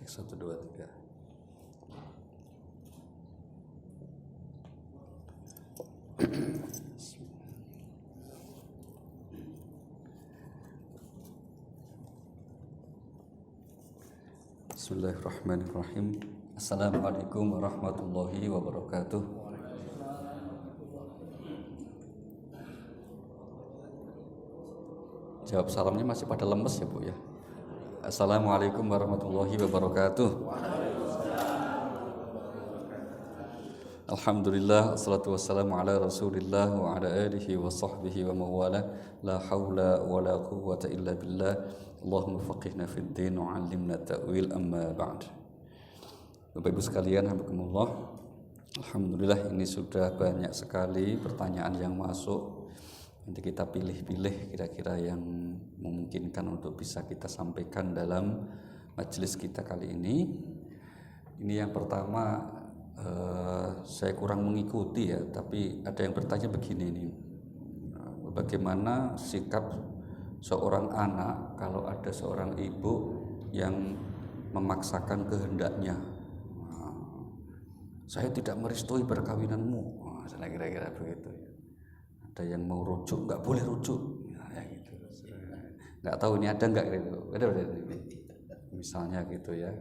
1, 2, 3. Bismillahirrahmanirrahim. Assalamualaikum warahmatullahi wabarakatuh. Jawab salamnya masih pada lemes ya Bu ya. Assalamualaikum warahmatullahi wabarakatuh. Alhamdulillah, assalatu wassalamu ala rasulillah wa ala alihi wa sahbihi wa mawala. La hawla wa la quwwata illa billah. Allahumma faqihna fid din wa 'allimna ta'wil, amma ba'd. Bapak Ibu sekalian, alhamdulillah. Alhamdulillah, ini sudah banyak sekali pertanyaan yang masuk. Nanti kita pilih-pilih kira-kira yang memungkinkan untuk bisa kita sampaikan dalam majelis kita kali ini. Ini yang pertama, saya kurang mengikuti ya, tapi ada yang bertanya begini nih, bagaimana sikap seorang anak kalau ada seorang ibu yang memaksakan kehendaknya, saya tidak merestui perkawinanmu, kira-kira begitu. Ada yang mau rujuk, nggak boleh rujuk, ya gitu. Nggak tahu ini ada nggak gitu, ada misalnya gitu ya.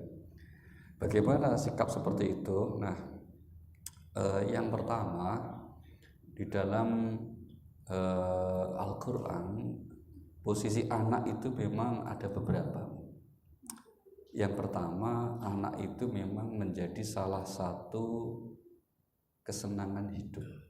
Bagaimana sikap seperti itu? Nah, yang pertama di dalam Al-Quran, posisi anak itu memang ada beberapa. Yang pertama, anak itu memang menjadi salah satu kesenangan hidup.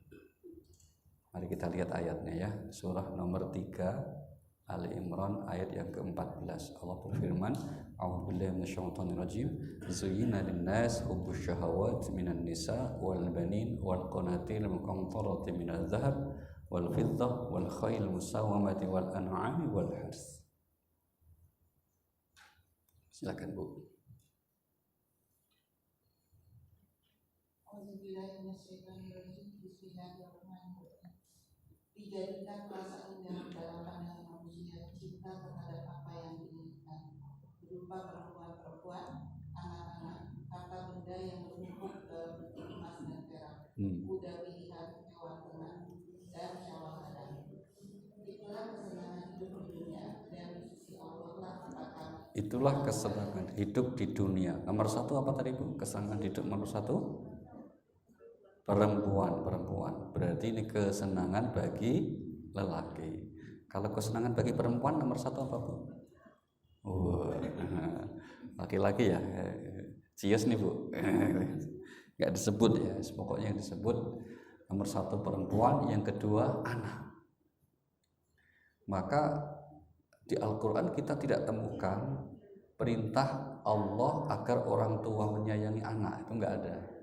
Mari kita lihat ayatnya ya, surah nomor 3 Ali Imran ayat yang ke-14. Allah berfirman, A'udzubillahi minasyaitonir rajim. Zuyyina lin-nas hubbus syahawat minan nisa wal banin wal qanatir muqantarati minadh dhahab wal fiddah wal khayl musawwamati wal an'ami wal hars. Silakan Bu. A'udzubillahi minasyaitonir rajim. Bismillahirrahmanirrahim. Dijadikan rasa indah dalam pandangan manusia cinta terhadap apa yang diinginkan, berupa perempuan-perempuan, anak-anak, harta benda yang bernumpuk dalam bentuk emas dan perak, kuda pilihan, hewan ternak, dan syawal-syawal. Itulah kesenangan hidup di dunia, dan di sisi Allah lah tempat kami. Itulah kesenangan hidup di dunia. Nomor 1 apa tadi Bu? Kesenangan hidup nomor 1? Perempuan. Berarti ini kesenangan bagi lelaki. Kalau kesenangan bagi perempuan nomor 1 apa Bu? Laki-laki ya. Cius nih Bu. Nggak disebut ya. Pokoknya yang disebut nomor 1 perempuan, yang kedua anak. Maka di Al-Quran kita tidak temukan perintah Allah agar orang tua menyayangi anak. Itu nggak ada.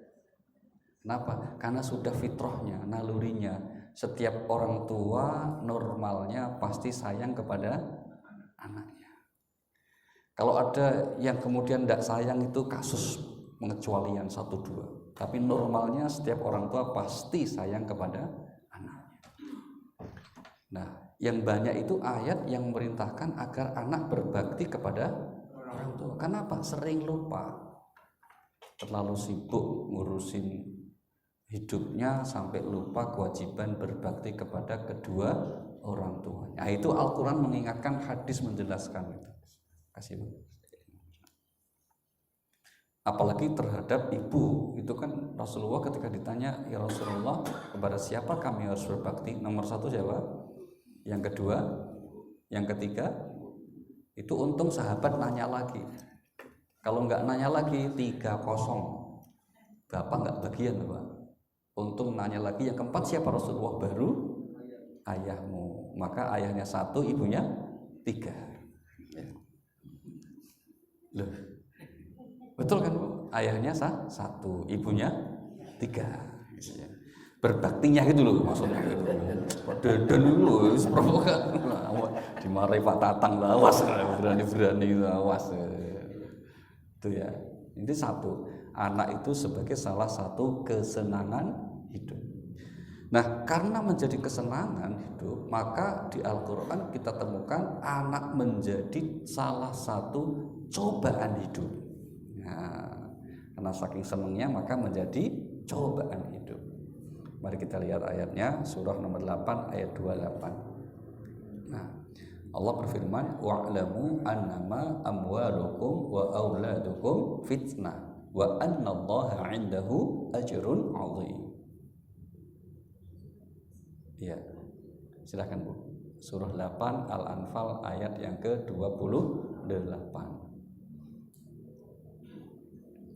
Kenapa? Karena sudah fitrahnya, nalurinya. Setiap orang tua normalnya pasti sayang kepada anaknya. Kalau ada yang kemudian tidak sayang, itu kasus pengecualian 1-2. Tapi normalnya setiap orang tua pasti sayang kepada anaknya. Nah, yang banyak itu ayat yang memerintahkan agar anak berbakti kepada orang tua. Kenapa? Sering lupa. Terlalu sibuk ngurusin hidupnya sampai lupa kewajiban berbakti kepada kedua orang tuanya. Nah, itu Al-Quran mengingatkan, hadis menjelaskan itu. Kasih Bu. Apalagi terhadap ibu, itu kan Rasulullah ketika ditanya, ya Rasulullah, kepada siapa kami harus berbakti? Nomor 1 siapa? Yang kedua, yang ketiga, itu untung sahabat nanya lagi. Kalau nggak nanya lagi 3-0, Bapak nggak bagian Bapak. Untung nanya lagi, yang keempat siapa Rasulullah? Baru ayahmu. Maka ayahnya 1, ibunya 3. Ya. Loh, betul kan Bu? Ayahnya 1, ibunya 3. Berbaktinya gitu loh maksudnya. Dan dulu provokator. Dimarahi Pak Tatang, awas, berani-berani awas. Itu ya. Ini 1. Anak itu sebagai salah satu kesenangan hidup. Nah, karena menjadi kesenangan hidup, maka di Al-Quran kita temukan anak menjadi salah satu cobaan hidup. Nah, karena saking senangnya maka menjadi cobaan hidup. Mari kita lihat ayatnya, surah nomor 8 ayat 28. Nah, Allah berfirman, wa'lamu annama amwalukum wa auladukum fitnah wa annallaha 'indahu ajrun 'azim. Ya. Silakan Bu. Surah 8 Al-Anfal ayat yang ke-28.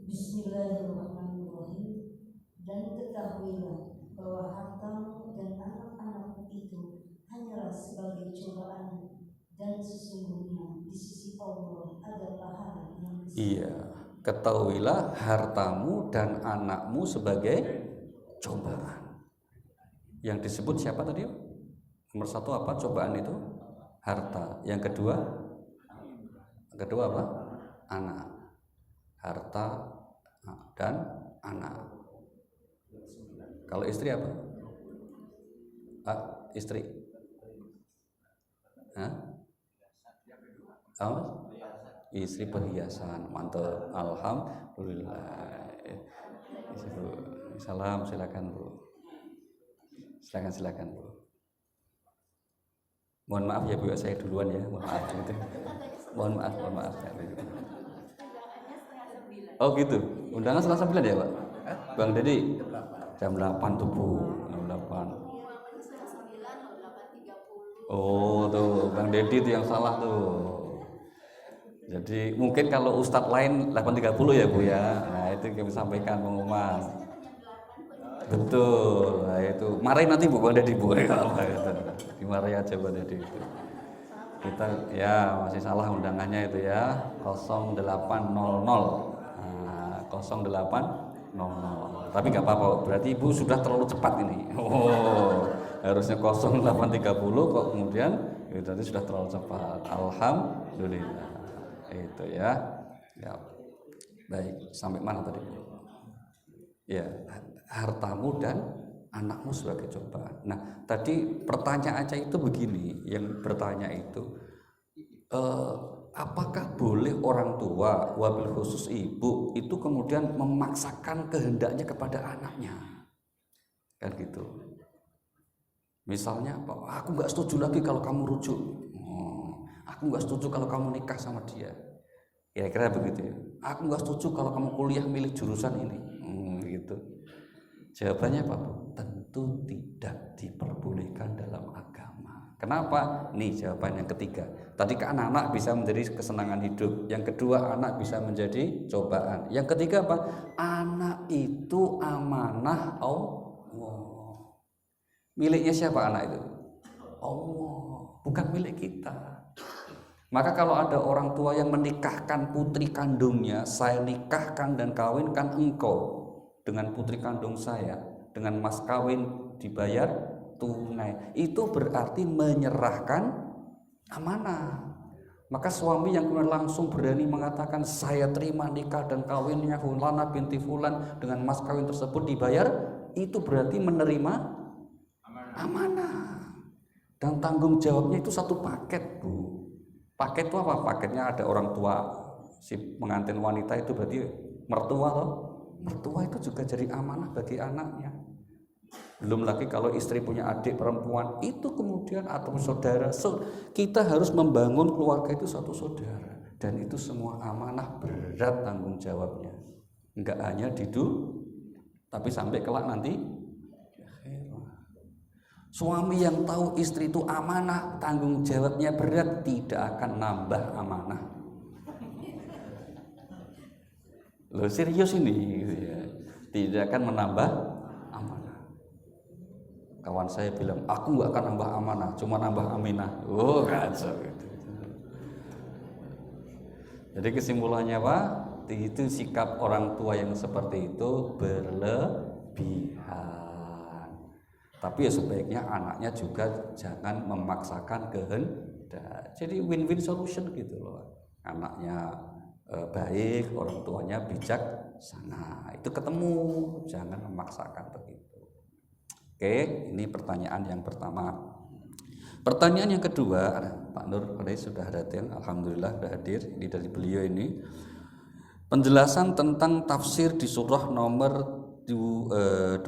Bismillahirrahmanirrahim. Dan ketahuilah bahwa hartamu dan anak-anakmu itu hanyalah sebagai cobaan, dan sesungguhnya di sisi Allah ada pahala yang besar. Iya, ketahuilah hartamu dan anakmu sebagai cobaan. Yang disebut siapa tadi? Nomor 1 apa? Cobaan itu harta. Yang kedua apa? Anak. Harta dan anak. Kalau istri apa? Istri. Istri perhiasan. Mantap. Alhamdulillah. Salam, silakan Bu. Silakan Bu. Mohon maaf ya Bu, saya duluan ya. Mohon maaf gitu. Mohon maaf. Oh gitu. Undangan setengah 9 ya Pak? Bang Dedi jam 8 tuh Bu. Jam 8. Oh tuh Bang Dedi tuh yang salah tuh. Jadi mungkin kalau Ustadz lain 8.30 ya Bu ya. Nah itu kami sampaikan pengumuman. Betul. Nah itu marahin nanti Bu Bang Dedi Bu. Dimarahin aja Bang Dedi itu. Kita ya masih salah undangannya itu ya 0800. 0800. Tapi nggak apa-apa, berarti Ibu sudah terlalu cepat ini. Harusnya 08.30 kok kemudian itu tadi sudah terlalu cepat. Alhamdulillah. Itu ya. Ya. Baik, sampai mana tadi? Ya, hartamu dan anakmu sebagai cobaan. Nah, tadi pertanyaannya itu begini, yang bertanya itu apakah boleh orang tua, wabil khusus ibu, itu kemudian memaksakan kehendaknya kepada anaknya? Kan gitu. Misalnya, aku nggak setuju lagi kalau kamu rujuk. Aku nggak setuju kalau kamu nikah sama dia. Kira-kira begitu ya. Aku nggak setuju kalau kamu kuliah milih jurusan ini. Gitu. Jawabannya apa Bu? Tentu tidak diperbolehkan dalam agama. Kenapa? Nih jawaban yang ketiga. Tadi kan anak bisa menjadi kesenangan hidup. Yang kedua, anak bisa menjadi cobaan. Yang ketiga apa? Anak itu amanah Allah. Miliknya siapa anak itu? Allah, bukan milik kita. Maka kalau ada orang tua yang menikahkan putri kandungnya, saya nikahkan dan kawinkan engkau dengan putri kandung saya, dengan mas kawin dibayar tunai, itu berarti menyerahkan amanah. Maka suami yang kemudian langsung berani mengatakan saya terima nikah dan kawinnya Fulana binti Fulan dengan mas kawin tersebut dibayar, itu berarti menerima amanah. Dan tanggung jawabnya itu satu paket Bu. Paket itu apa? Paketnya ada orang tua si pengantin wanita itu berarti mertua loh. Mertua itu juga jadi amanah bagi anaknya. Belum lagi kalau istri punya adik perempuan itu kemudian atau saudara. Kita harus membangun keluarga itu satu saudara. Dan itu semua amanah, berat tanggung jawabnya. Enggak hanya di dunia, tapi sampai kelak nanti. Suami yang tahu istri itu amanah, tanggung jawabnya berat, tidak akan nambah amanah. Loh serius ini gitu ya. Tidak akan menambah amanah. Kawan saya bilang, aku nggak akan nambah amanah, cuma nambah aminah. Oh kacau gitu. Jadi kesimpulannya apa? Itu sikap orang tua yang seperti itu berlebihan. Tapi ya sebaiknya anaknya juga jangan memaksakan kehendak. Jadi win-win solution gitu loh. Anaknya baik, orang tuanya bijaksana. Itu ketemu, jangan memaksakan begitu. Oke, ini pertanyaan yang pertama. Pertanyaan yang kedua, Pak Nur sudah hadir, alhamdulillah sudah hadir. Ini dari beliau ini. Penjelasan tentang tafsir di surah nomor 22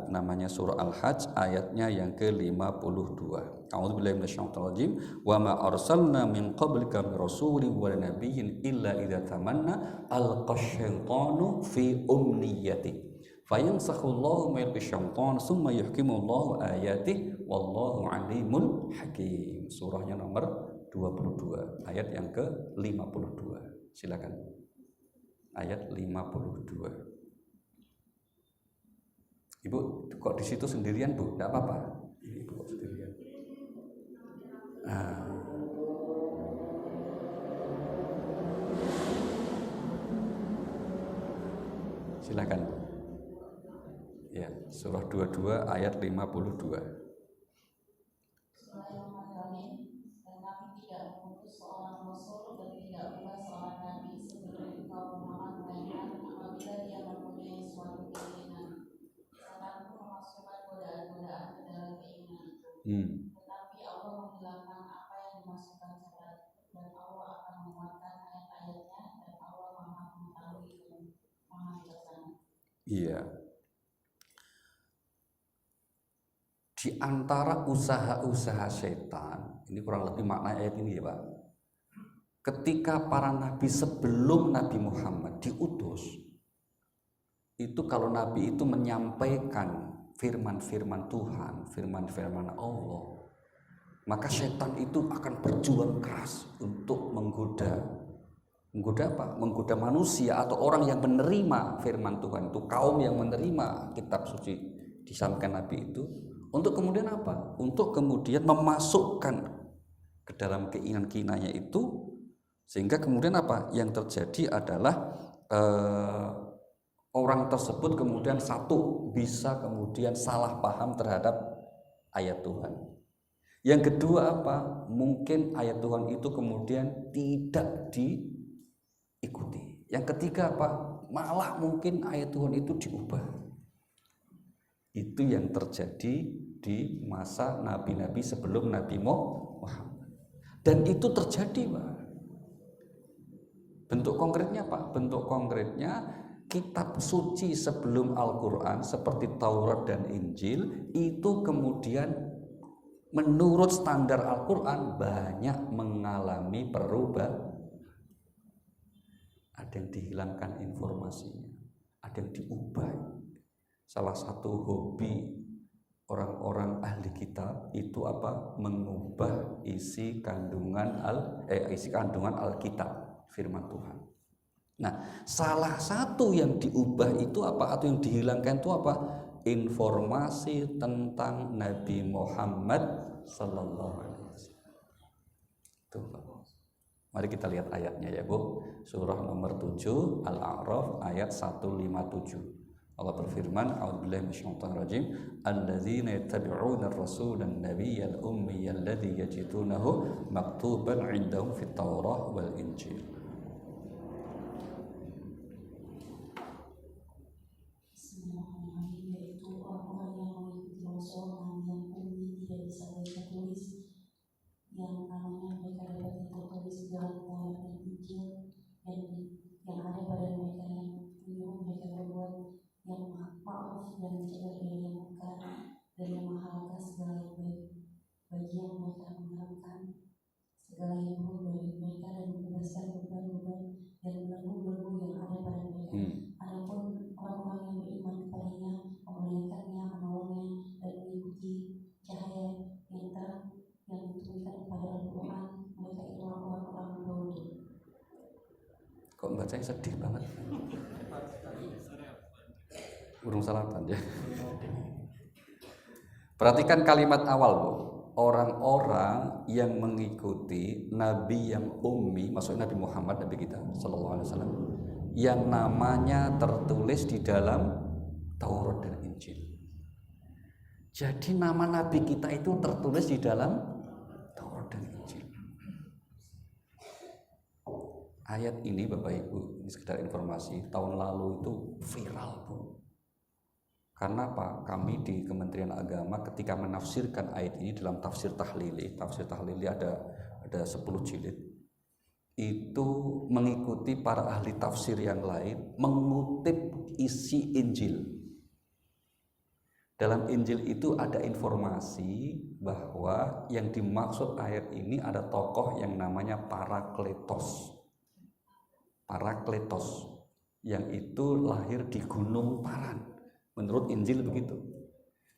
namanya surah Al-Hajj, ayatnya yang ke-52. A'udzubillahi minasyaitonirrajim. Wa ma arsalna min qablika min rasulin wa nabiyyin illa idza tamanna alqasyaitanu fi umniyati fayansakhullahu ma yalqasyaitan summa yuhkimullahu ayatihi wallahu alimul hakim. Surahnya nomor 22 ayat yang ke-52. Silakan. Ayat 52. Ibu kok di situ sendirian, Bu? Enggak apa-apa. Ini Ibu kok sendirian. Silakan. Ya, surah 22 ayat 52. Tetapi Allah menghilangkan apa yang dimasukkan setan, dan Allah akan menguatkan ayat-ayatnya, dan Allah Maha Mengetahui dan Maha Bijaksana. Iya. Di antara usaha-usaha setan, ini kurang lebih makna ayat ini ya Pak. Ketika para nabi sebelum Nabi Muhammad diutus, itu kalau nabi itu menyampaikan firman-firman Tuhan, firman-firman Allah, maka setan itu akan berjuang keras untuk menggoda apa? Menggoda manusia atau orang yang menerima firman Tuhan itu, kaum yang menerima kitab suci disampaikan Nabi itu, untuk kemudian apa? Untuk kemudian memasukkan ke dalam keinginan-keinginannya itu, sehingga kemudian apa? Yang terjadi adalah orang tersebut kemudian satu bisa kemudian salah paham terhadap ayat Tuhan. Yang kedua apa? Mungkin ayat Tuhan itu kemudian tidak diikuti. Yang ketiga apa? Malah mungkin ayat Tuhan itu diubah. Itu yang terjadi di masa nabi-nabi sebelum Nabi Muhammad. Dan itu terjadi, Pak. Bentuk konkretnya apa? Bentuk konkretnya kitab suci sebelum Al-Quran seperti Taurat dan Injil itu kemudian menurut standar Al-Quran banyak mengalami perubahan. Ada yang dihilangkan informasinya, ada yang diubah. Salah satu hobi orang-orang ahli kitab itu apa? Mengubah isi kandungan Alkitab, firman Tuhan. Nah, salah satu yang diubah itu apa atau yang dihilangkan itu apa? Informasi tentang Nabi Muhammad sallallahu alaihi wasallam. Tuh, mari kita lihat ayatnya ya, Bu. Surah nomor 7 Al-A'raf ayat 157. Allah berfirman, A'udzubillahi minasyaitonir rajim, alladzina yattabi'una ar-rasulan nabiyyal ummiyal ladzi yajidunahu maktuban 'indahum fit Taurah wal Injil. Yang namanya mereka dapat tertulis dalam Taurat dan Injil, yang ada pada mereka yang menyuruh mereka berbuat yang maaf dan mencegah dari yang mungkar dan yang menghalalkan segala yang baik bagi yang mereka mengharapkan segala yang buruk dari mereka dan membebaskan beban-beban dan belenggu-belenggu yang ada pada mereka. Adapun orang-orang yang beriman kepadanya, memuliakannya, menolongnya dan mengikuti cahaya yang terang yang diturunkan kepada Al-Quran, mereka itu orang-orang beruntung. Kok bacanya sedih banget? Burung salatan ya. Perhatikan kalimat awal, Bu. Orang-orang yang mengikuti Nabi yang ummi, maksudnya Nabi Muhammad, Nabi kita sallallahu alaihi wasallam, yang namanya tertulis di dalam Taurat dan Injil. Jadi nama Nabi kita itu tertulis di dalam dan Injil. Ayat ini Bapak Ibu, ini sekedar informasi, tahun lalu itu viral, Bu. Karena apa? Kami di Kementerian Agama ketika menafsirkan ayat ini dalam tafsir tahlili ada 10 jilid. itu mengikuti para ahli tafsir yang lain, mengutip isi Injil. Dalam Injil itu ada informasi bahwa yang dimaksud ayat ini ada tokoh yang namanya Parakletos. Parakletos yang itu lahir di Gunung Paran. Menurut Injil begitu.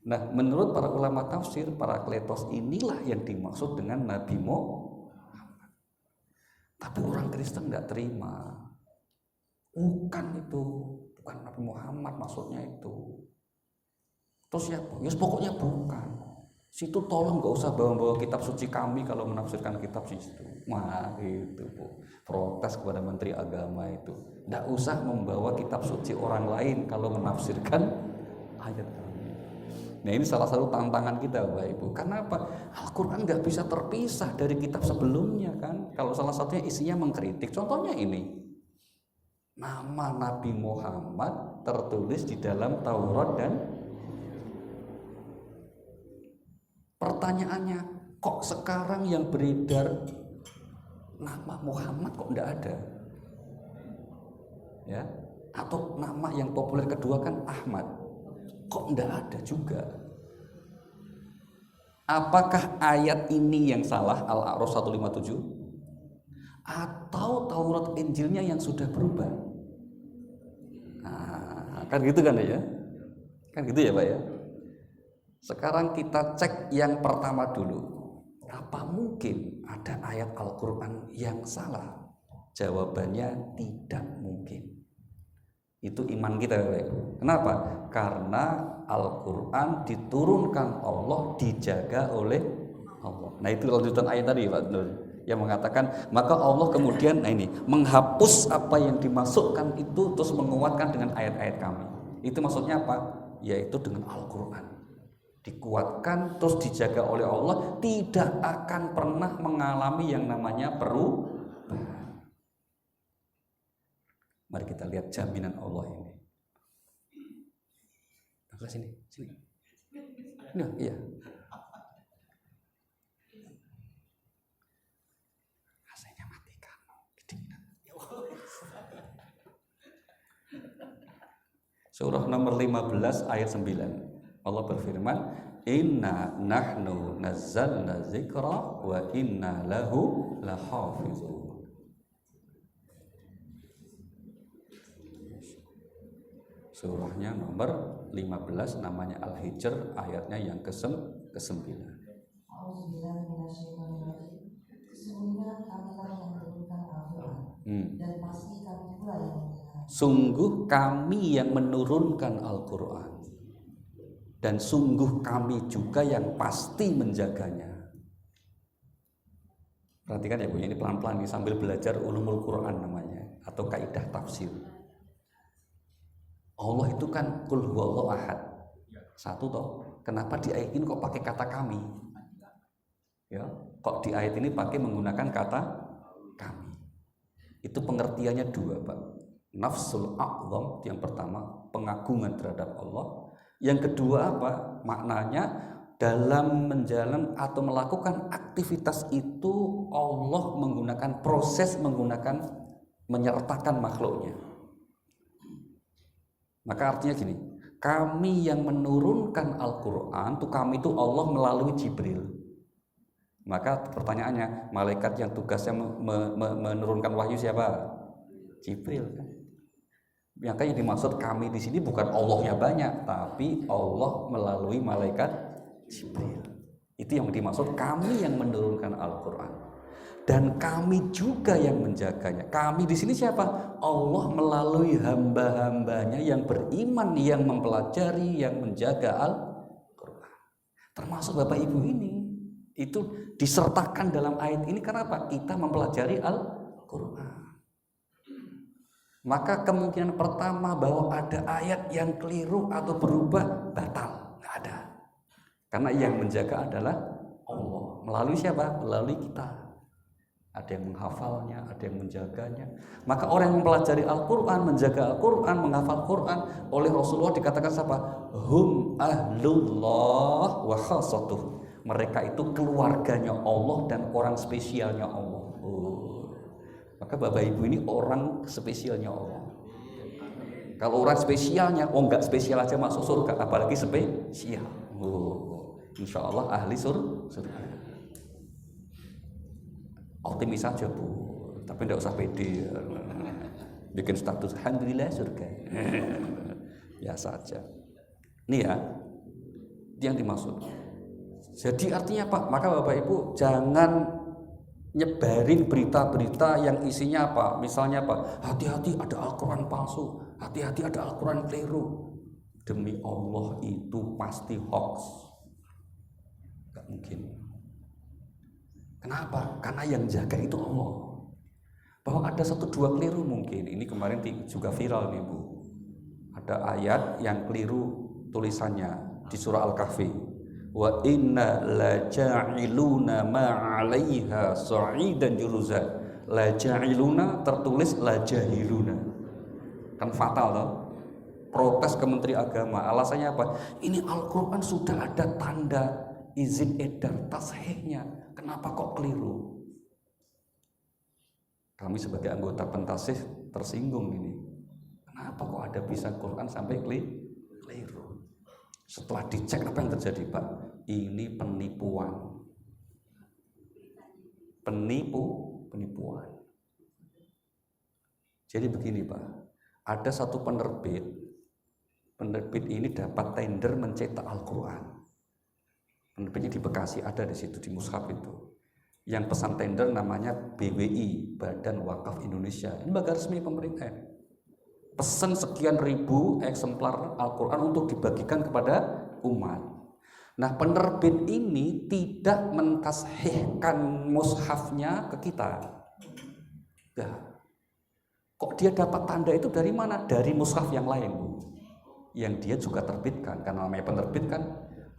Nah, menurut para ulama tafsir, Parakletos inilah yang dimaksud dengan Nabi Muhammad. Tapi orang Kristen tidak terima. Bukan itu, bukan Nabi Muhammad maksudnya itu. Terus siapa? Ya pokoknya bukan. Situ tolong gak usah bawa-bawa kitab suci kami kalau menafsirkan kitab situ. Wah itu Bu. Protes kepada Menteri Agama itu. Tidak usah membawa kitab suci orang lain kalau menafsirkan ayat kami. Nah ini salah satu tantangan kita Bapak Ibu. Karena apa? Al-Quran gak bisa terpisah dari kitab sebelumnya kan. Kalau salah satunya isinya mengkritik. Contohnya ini. Nama Nabi Muhammad tertulis di dalam Taurat dan pertanyaannya, kok sekarang yang beredar nama Muhammad kok enggak ada? Ya, atau nama yang populer kedua kan Ahmad. Kok enggak ada juga? Apakah ayat ini yang salah, Al-A'raf 157? Atau Taurat Injilnya yang sudah berubah? Nah, kan gitu kan ya? Kan gitu ya Pak ya? Sekarang kita cek yang pertama dulu. Apa mungkin ada ayat Al-Quran yang salah? Jawabannya tidak mungkin. Itu iman kita Bapak Ibu. Kenapa? Karena Al-Quran diturunkan Allah, dijaga oleh Allah. Nah itu lanjutan ayat tadi Pak Nur, yang mengatakan maka Allah kemudian menghapus apa yang dimasukkan itu terus menguatkan dengan ayat-ayat kami. Itu maksudnya apa? Yaitu dengan Al-Quran. Dikuatkan terus dijaga oleh Allah, tidak akan pernah mengalami yang namanya perubahan. Mari kita lihat jaminan Allah ini. Nah, sini. Nah, iya. Rasanya matikan. Surah nomor 15 ayat 9. Allah berfirman, Inna nahnu nazzalna zikra wa inna lahu lahafizun. Surahnya nomor 15 namanya Al-Hijr, ayatnya yang ke-9. Sungguh kami yang menurunkan Al-Quran dan sungguh kami juga yang pasti menjaganya. Perhatikan ya Bu, ini pelan-pelan nih sambil belajar ulumul Quran namanya atau kaidah tafsir. Allah itu kan Qul huwallahu ahad. Satu toh. Kenapa di ayat ini kok pakai kata kami? Ya, kok di ayat ini pakai menggunakan kata kami? Itu pengertiannya dua, Pak. Nafsul a'zam yang pertama, pengagungan terhadap Allah. Yang kedua apa? Maknanya dalam menjalan atau melakukan aktivitas itu Allah menggunakan proses menyertakan makhluknya. Maka artinya gini, kami yang menurunkan Al-Quran, tuh kami itu Allah melalui Jibril. Maka pertanyaannya, malaikat yang tugasnya menurunkan wahyu siapa? Jibril kan. Maka yang dimaksud kami di sini bukan Allahnya banyak, tapi Allah melalui malaikat Jibril. Itu yang dimaksud kami yang menurunkan Al-Quran. Dan kami juga yang menjaganya. Kami di sini siapa? Allah melalui hamba-hambanya yang beriman, yang mempelajari, yang menjaga Al-Quran. Termasuk Bapak Ibu ini. Itu disertakan dalam ayat ini karena apa? Kita mempelajari Al-Quran. Maka kemungkinan pertama bahwa ada ayat yang keliru atau berubah, batal. Nggak ada. Karena yang menjaga adalah Allah. Melalui siapa? Melalui kita. Ada yang menghafalnya, ada yang menjaganya. Maka orang yang mempelajari Al-Quran, menjaga Al-Quran, menghafal Quran, oleh Rasulullah dikatakan siapa? Hum ahlullah wa khasatuh. Mereka itu keluarganya Allah dan orang spesialnya Allah. Maka Bapak Ibu ini orang spesialnya Allah. Kalau orang spesialnya, enggak spesial aja masuk surga, apalagi spesial. Insya Allah ahli surga. Optimis saja Bu, tapi enggak usah pede. Bikin status alhamdulillah surga. Ya saja. Ini ya, yang dimaksud. Jadi artinya Pak, maka Bapak Ibu jangan nyebarin berita-berita yang isinya apa? Misalnya apa? Hati-hati ada Al-Quran palsu, hati-hati ada Al-Quran keliru. Demi Allah itu pasti hoax. Gak mungkin. Kenapa? Karena yang jaga itu Allah. Bahwa ada 1-2 keliru mungkin. Ini kemarin juga viral nih Bu. Ada ayat yang keliru tulisannya di surah Al-Kahfi. Wa inna la ja'iluna ma'alaiha sa'idan juruza. La ja'iluna tertulis la jahiluna. Kan fatal loh. Protes ke Menteri Agama. Alasannya apa? Ini Al-Quran sudah ada tanda izin edar tashihnya. Kenapa kok keliru? Kami sebagai anggota pentasih tersinggung ini. Kenapa kok ada bisa Quran sampai keliru? Setelah dicek apa yang terjadi Pak? Ini penipuan. Penipuan. Jadi begini Pak, ada satu penerbit ini dapat tender mencetak Al-Quran. Penerbitnya di Bekasi, ada di situ di Mushaf itu. Yang pesan tender namanya BWI, Badan Wakaf Indonesia. Ini lembaga resmi pemerintah. Pesan sekian ribu eksemplar Al-Quran untuk dibagikan kepada umat. Nah penerbit ini tidak mentashihkan mushafnya ke kita. Nah, kok dia dapat tanda itu dari mana? Dari mushaf yang lain Bu. Yang dia juga terbitkan. Karena namanya penerbit kan.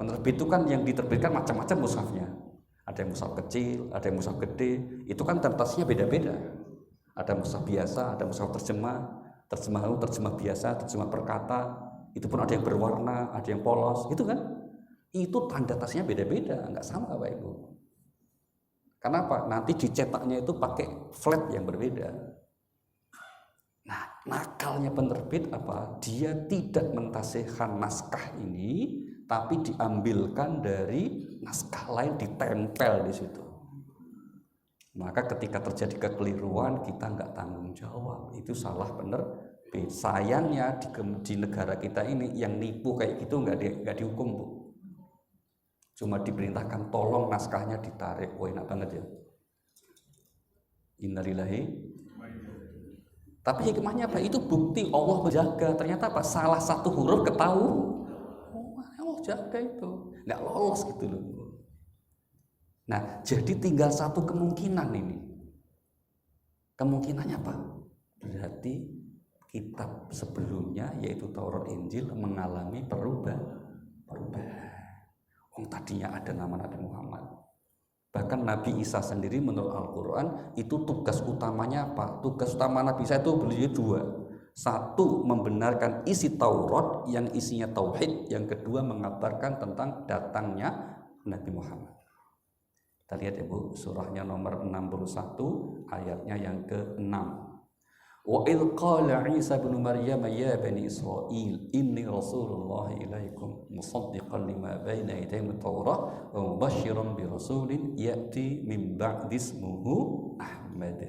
Penerbit itu kan yang diterbitkan macam-macam mushafnya. Ada yang mushaf kecil, ada yang mushaf gede. Itu kan kertasnya beda-beda. Ada mushaf biasa, ada mushaf terjemah biasa, terjemah perkata, itu pun ada yang berwarna, ada yang polos, gitu kan? Itu tanda tasnya beda-beda, nggak sama Bapak Ibu. Kenapa? Nanti dicetaknya itu pakai flat yang berbeda. Nah, nakalnya penerbit apa? Dia tidak mentasihkan naskah ini, tapi diambilkan dari naskah lain, ditempel di situ. Maka ketika terjadi kekeliruan kita nggak tanggung jawab, itu salah penerbit. Sayangnya di negara kita ini yang nipu kayak gitu nggak dihukum Bu. Cuma diperintahkan tolong naskahnya ditarik. Wah enak banget ya. Innalillahi. Tapi hikmahnya apa? Itu bukti Allah menjaga. Ternyata apa? Salah satu huruf ketahuan. Allah jaga itu. Nggak lolos gitu loh. Nah, jadi tinggal satu kemungkinan ini. Kemungkinannya apa? Berarti kitab sebelumnya yaitu Taurat Injil mengalami perubahan. Tadinya ada nama Nabi Muhammad. Bahkan Nabi Isa sendiri menurut Al-Quran itu tugas utamanya apa? Tugas utama Nabi Isa itu beliau 2. Satu, membenarkan isi Taurat yang isinya tauhid. Yang kedua, mengabarkan tentang datangnya Nabi Muhammad. Kita lihat ya Bu, surahnya nomor 61 ayatnya yang ke-6. Wa idh qala Isa bin Maryam ya bani Israil inni rasulullah ilaikum musaddiqan lima baina yadayhi at-Taurah wa mubasysyiran bi rasulin ya'ti min ba'di ismuhu Ahmad.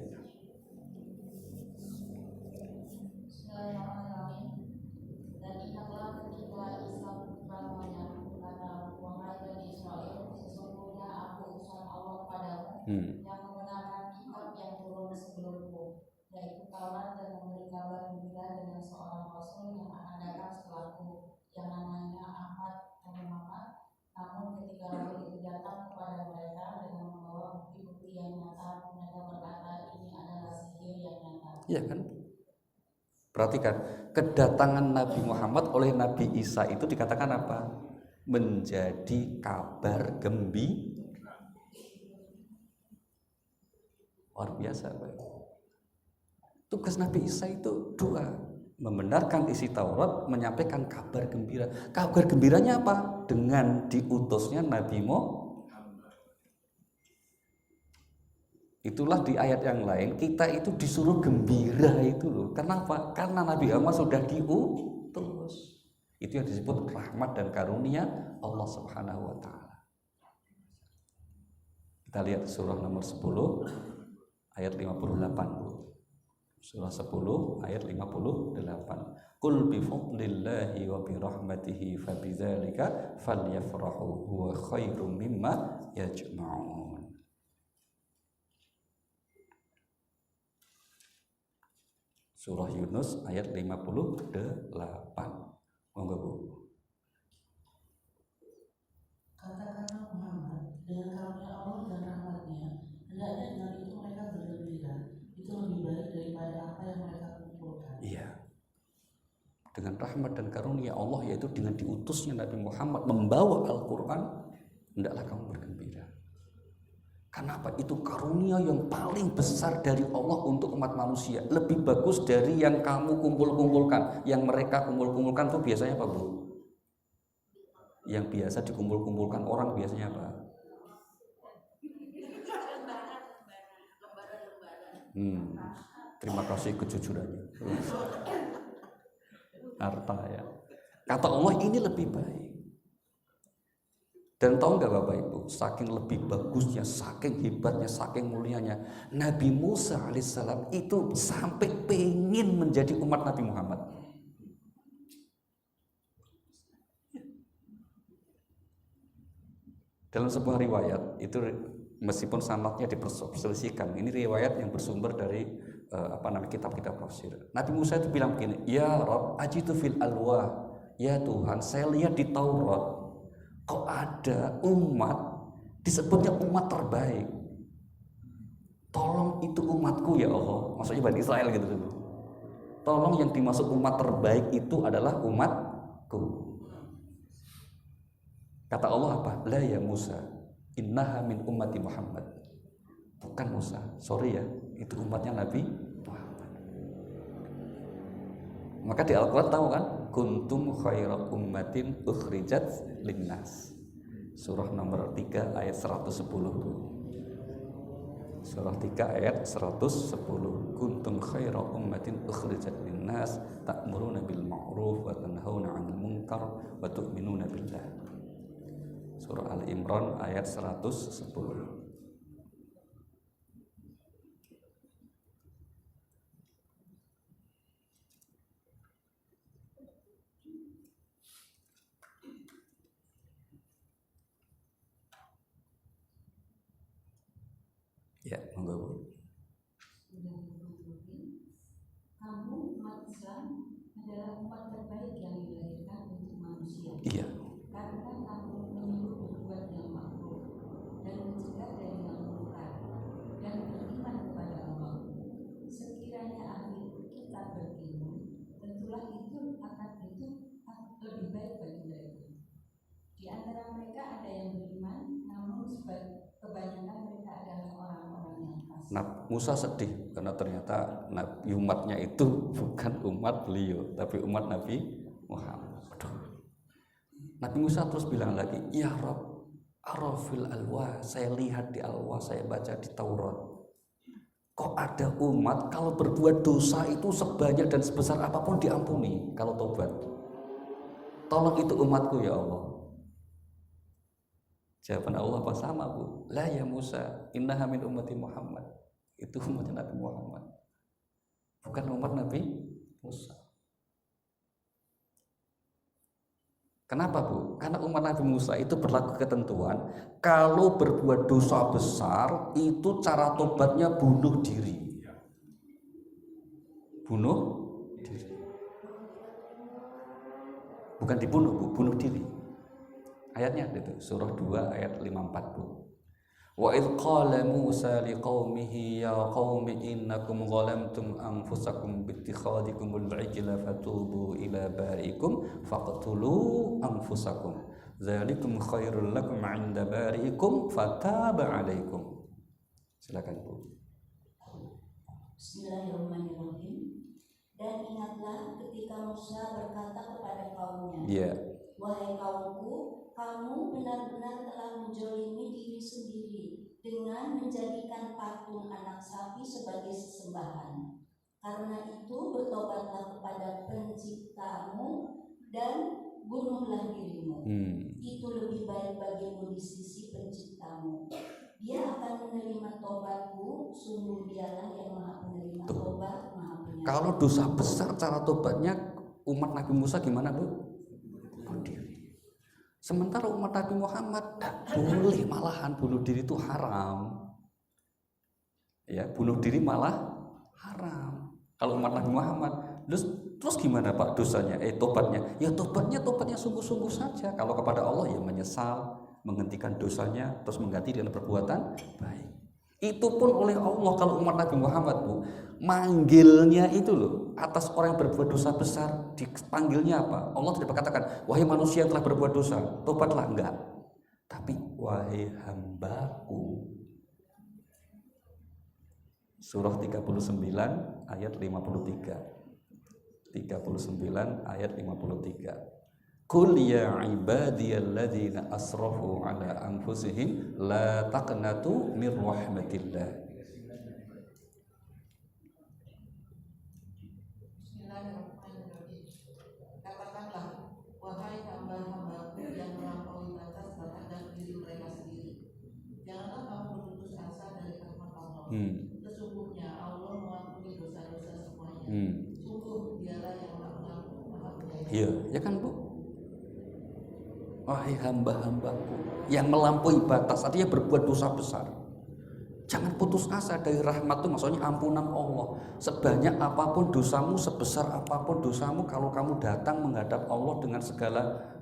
Dan ingatlah ketika Isa putra Maryam berkata, wahai bani Israel, sesungguhnya aku utusan Allah padamu yang membenarkan kitab yang turun sebelumku, yaitu Taurat, dan memberi kabar gembira dengan seorang rasul yang akan datang setelahku, yang namanya Ahmad atau Muhammad. Namun ketika rasul itu datang kepada mereka dengan membawa bukti-bukti yang nyata, mereka berkata ini adalah sihir yang nyata. Iya kan? Perhatikan, kedatangan Nabi Muhammad oleh Nabi Isa itu dikatakan apa? Menjadi kabar gembira. Luar biasa Pak. Tugas Nabi Isa itu 2, membenarkan isi Taurat, menyampaikan kabar gembira. Kabar gembiranya apa? Dengan diutusnya Nabi Muhammad. Itulah di ayat yang lain kita itu disuruh gembira itu loh. Kenapa? Karena Nabi Muhammad sudah diutus. Itu yang disebut rahmat dan karunia Allah Subhanahu wa taala. Kita lihat surah nomor 10 ayat 58. Surah 10 ayat 58. Qul bi fadlillahi wa bi rahmatihi fabidzalika falyafrahu huwa khairum mimma yajma'un. Surah Yunus ayat 58. Monggo Bu. Katakanlah Muhammad, dengan karunia Allah dan rahmatnya, hendaknya dengan itu mereka bergembira. Itu lebih baik daripada apa yang mereka kumpulkan. Iya. Dengan rahmat dan karunia Allah, yaitu dengan diutusnya Nabi Muhammad membawa Al-Quran, hendaklah kamu bergembira. Kenapa? Itu karunia yang paling besar dari Allah untuk umat manusia. Lebih bagus dari yang kamu kumpul-kumpulkan. Yang mereka kumpul-kumpulkan itu biasanya apa, Bu? Yang biasa dikumpul-kumpulkan orang biasanya apa? Terima kasih kejujurannya. Harta ya. Kata Allah ini lebih baik. Dan tahu nggak Bapak Ibu, saking lebih bagusnya, saking hebatnya, saking mulianya, Nabi Musa alaihissalam itu sampai pengen menjadi umat Nabi Muhammad. Dalam sebuah riwayat itu meskipun sanadnya diperselisihkan, ini riwayat yang bersumber dari kitab-kitab tafsir. Nabi Musa itu bilang begini, ya Rabb, ajitu fil alwah, ya Tuhan, saya lihat di Taurat kok ada umat disebutnya umat terbaik. Tolong itu umatku ya Allah. Maksudnya Bani Israel gitu dulu. Tolong yang dimaksud umat terbaik itu adalah umatku. Kata Allah apa? La ya Musa, innaha min ummati Muhammad. Bukan Musa, sorry ya, itu umatnya Nabi Muhammad. Maka di Al-Quran tahu kan? Kuntum khaira ummatin ukhrijat linnas. Surah nomor 3 ayat 110. Surah 3 ayat 110. Kuntum khaira ummatin ukhrijat linnas ta'muruna bil ma'ruf wa tanhauna 'anil munkar wa tu'minuna billah. Surah Al-Imran ayat 110. Ya, monggo Bu. Kamu umat Islam adalah umat terbaik yang dilahirkan untuk manusia. Iya. Karena kamu menyuruh berbuat yang makruh dan mencegah dari yang munkar dan beriman kepada Allah. Sekiranya ahli kitab berilmu, tentulah itu lebih baik bagi mereka. Di antara mereka ada yang beriman, namun kebanyakan mereka adalah orang-orang yang fasik. Nah, Musa sedih karena ternyata umatnya itu bukan umat beliau, tapi umat Nabi Muhammad. Aduh. Nabi Musa terus bilang lagi, ya Rabb, arafil alwah, saya lihat di alwah, saya baca di Taurat. Kok ada umat kalau berbuat dosa itu sebanyak dan sebesar apapun diampuni kalau tobat. Tolong itu umatku ya Allah. Jawaban Allah apa sama Bu? La ya Musa, innaha min ummati Muhammad. Itu umatnya Nabi Muhammad, bukan umat Nabi Musa. Kenapa Bu? Karena umat Nabi Musa itu berlaku ketentuan kalau berbuat dosa besar itu cara tobatnya bunuh diri. Bunuh diri. Bukan dibunuh Bu, bunuh diri. Ayatnya itu surah 2 ayat 54. Wa idh qala Musa liqaumihi ya qaumi innakum zalamtum anfusakum bittikhadikumul ijla fatubu ila bari'ikum faqtulu anfusakum dzalikum khairul lakum 'inda bari'ikum fataba 'alaikum. Silakan Bu. Bismillahirrahmanirrahim. Dan ingatlah ketika Musa berkata kepada kaumnya, wahai kaumku, kamu benar-benar telah menzalimi diri sendiri dengan dengan menjadikan patung anak sapi sebagai sesembahan. Karena itu bertobatlah kepada penciptamu dan bunuhlah dirimu. Itu lebih baik bagimu di sisi penciptamu. Dia akan menerima tobatmu, sungguh dialah yang maha penerima tobat, maha penyayang. Kalau dosa besar cara tobatnya umat Nabi Musa gimana, Bu? Bunuh diri. Sementara umat Nabi Muhammad tidak boleh, malahan bunuh diri itu haram. Ya, bunuh diri malah haram. Kalau umat Nabi Muhammad, terus gimana Pak dosanya? Tobatnya? Ya tobatnya sungguh-sungguh saja. Kalau kepada Allah ya menyesal, menghentikan dosanya, terus mengganti dengan perbuatan baik. Itu pun oleh Allah. Kalau umat Nabi Muhammad, Bu, manggilnya itu loh, atas orang yang berbuat dosa besar, dipanggilnya apa? Allah tidak berkatakan, wahai manusia yang telah berbuat dosa, tobatlah, enggak. Tapi wahai hambaku. Surah 39 ayat 53. 39 ayat 53. Qul ya ibadiyalladzina asrafu ala anfusihim la taqnatu mir rahmatillah. Bismillahirrahmanirrahim. Katakanlah, wahai hamba-hambaku yang melampaui batas terhadap diri mereka sendiri, janganlah kamu berputus asa dari rahmat Allah. Sesungguhnya Allah mengampuni dosa-dosa semuanya. Sungguh dialah yang maha pengampun, maha penyayang. Iya, ya kan Bu? Wahai hamba-hambaku yang melampaui batas, artinya berbuat dosa besar. Jangan putus asa dari rahmat itu, maksudnya ampunan Allah. Sebanyak apapun dosamu, sebesar apapun dosamu, kalau kamu datang menghadap Allah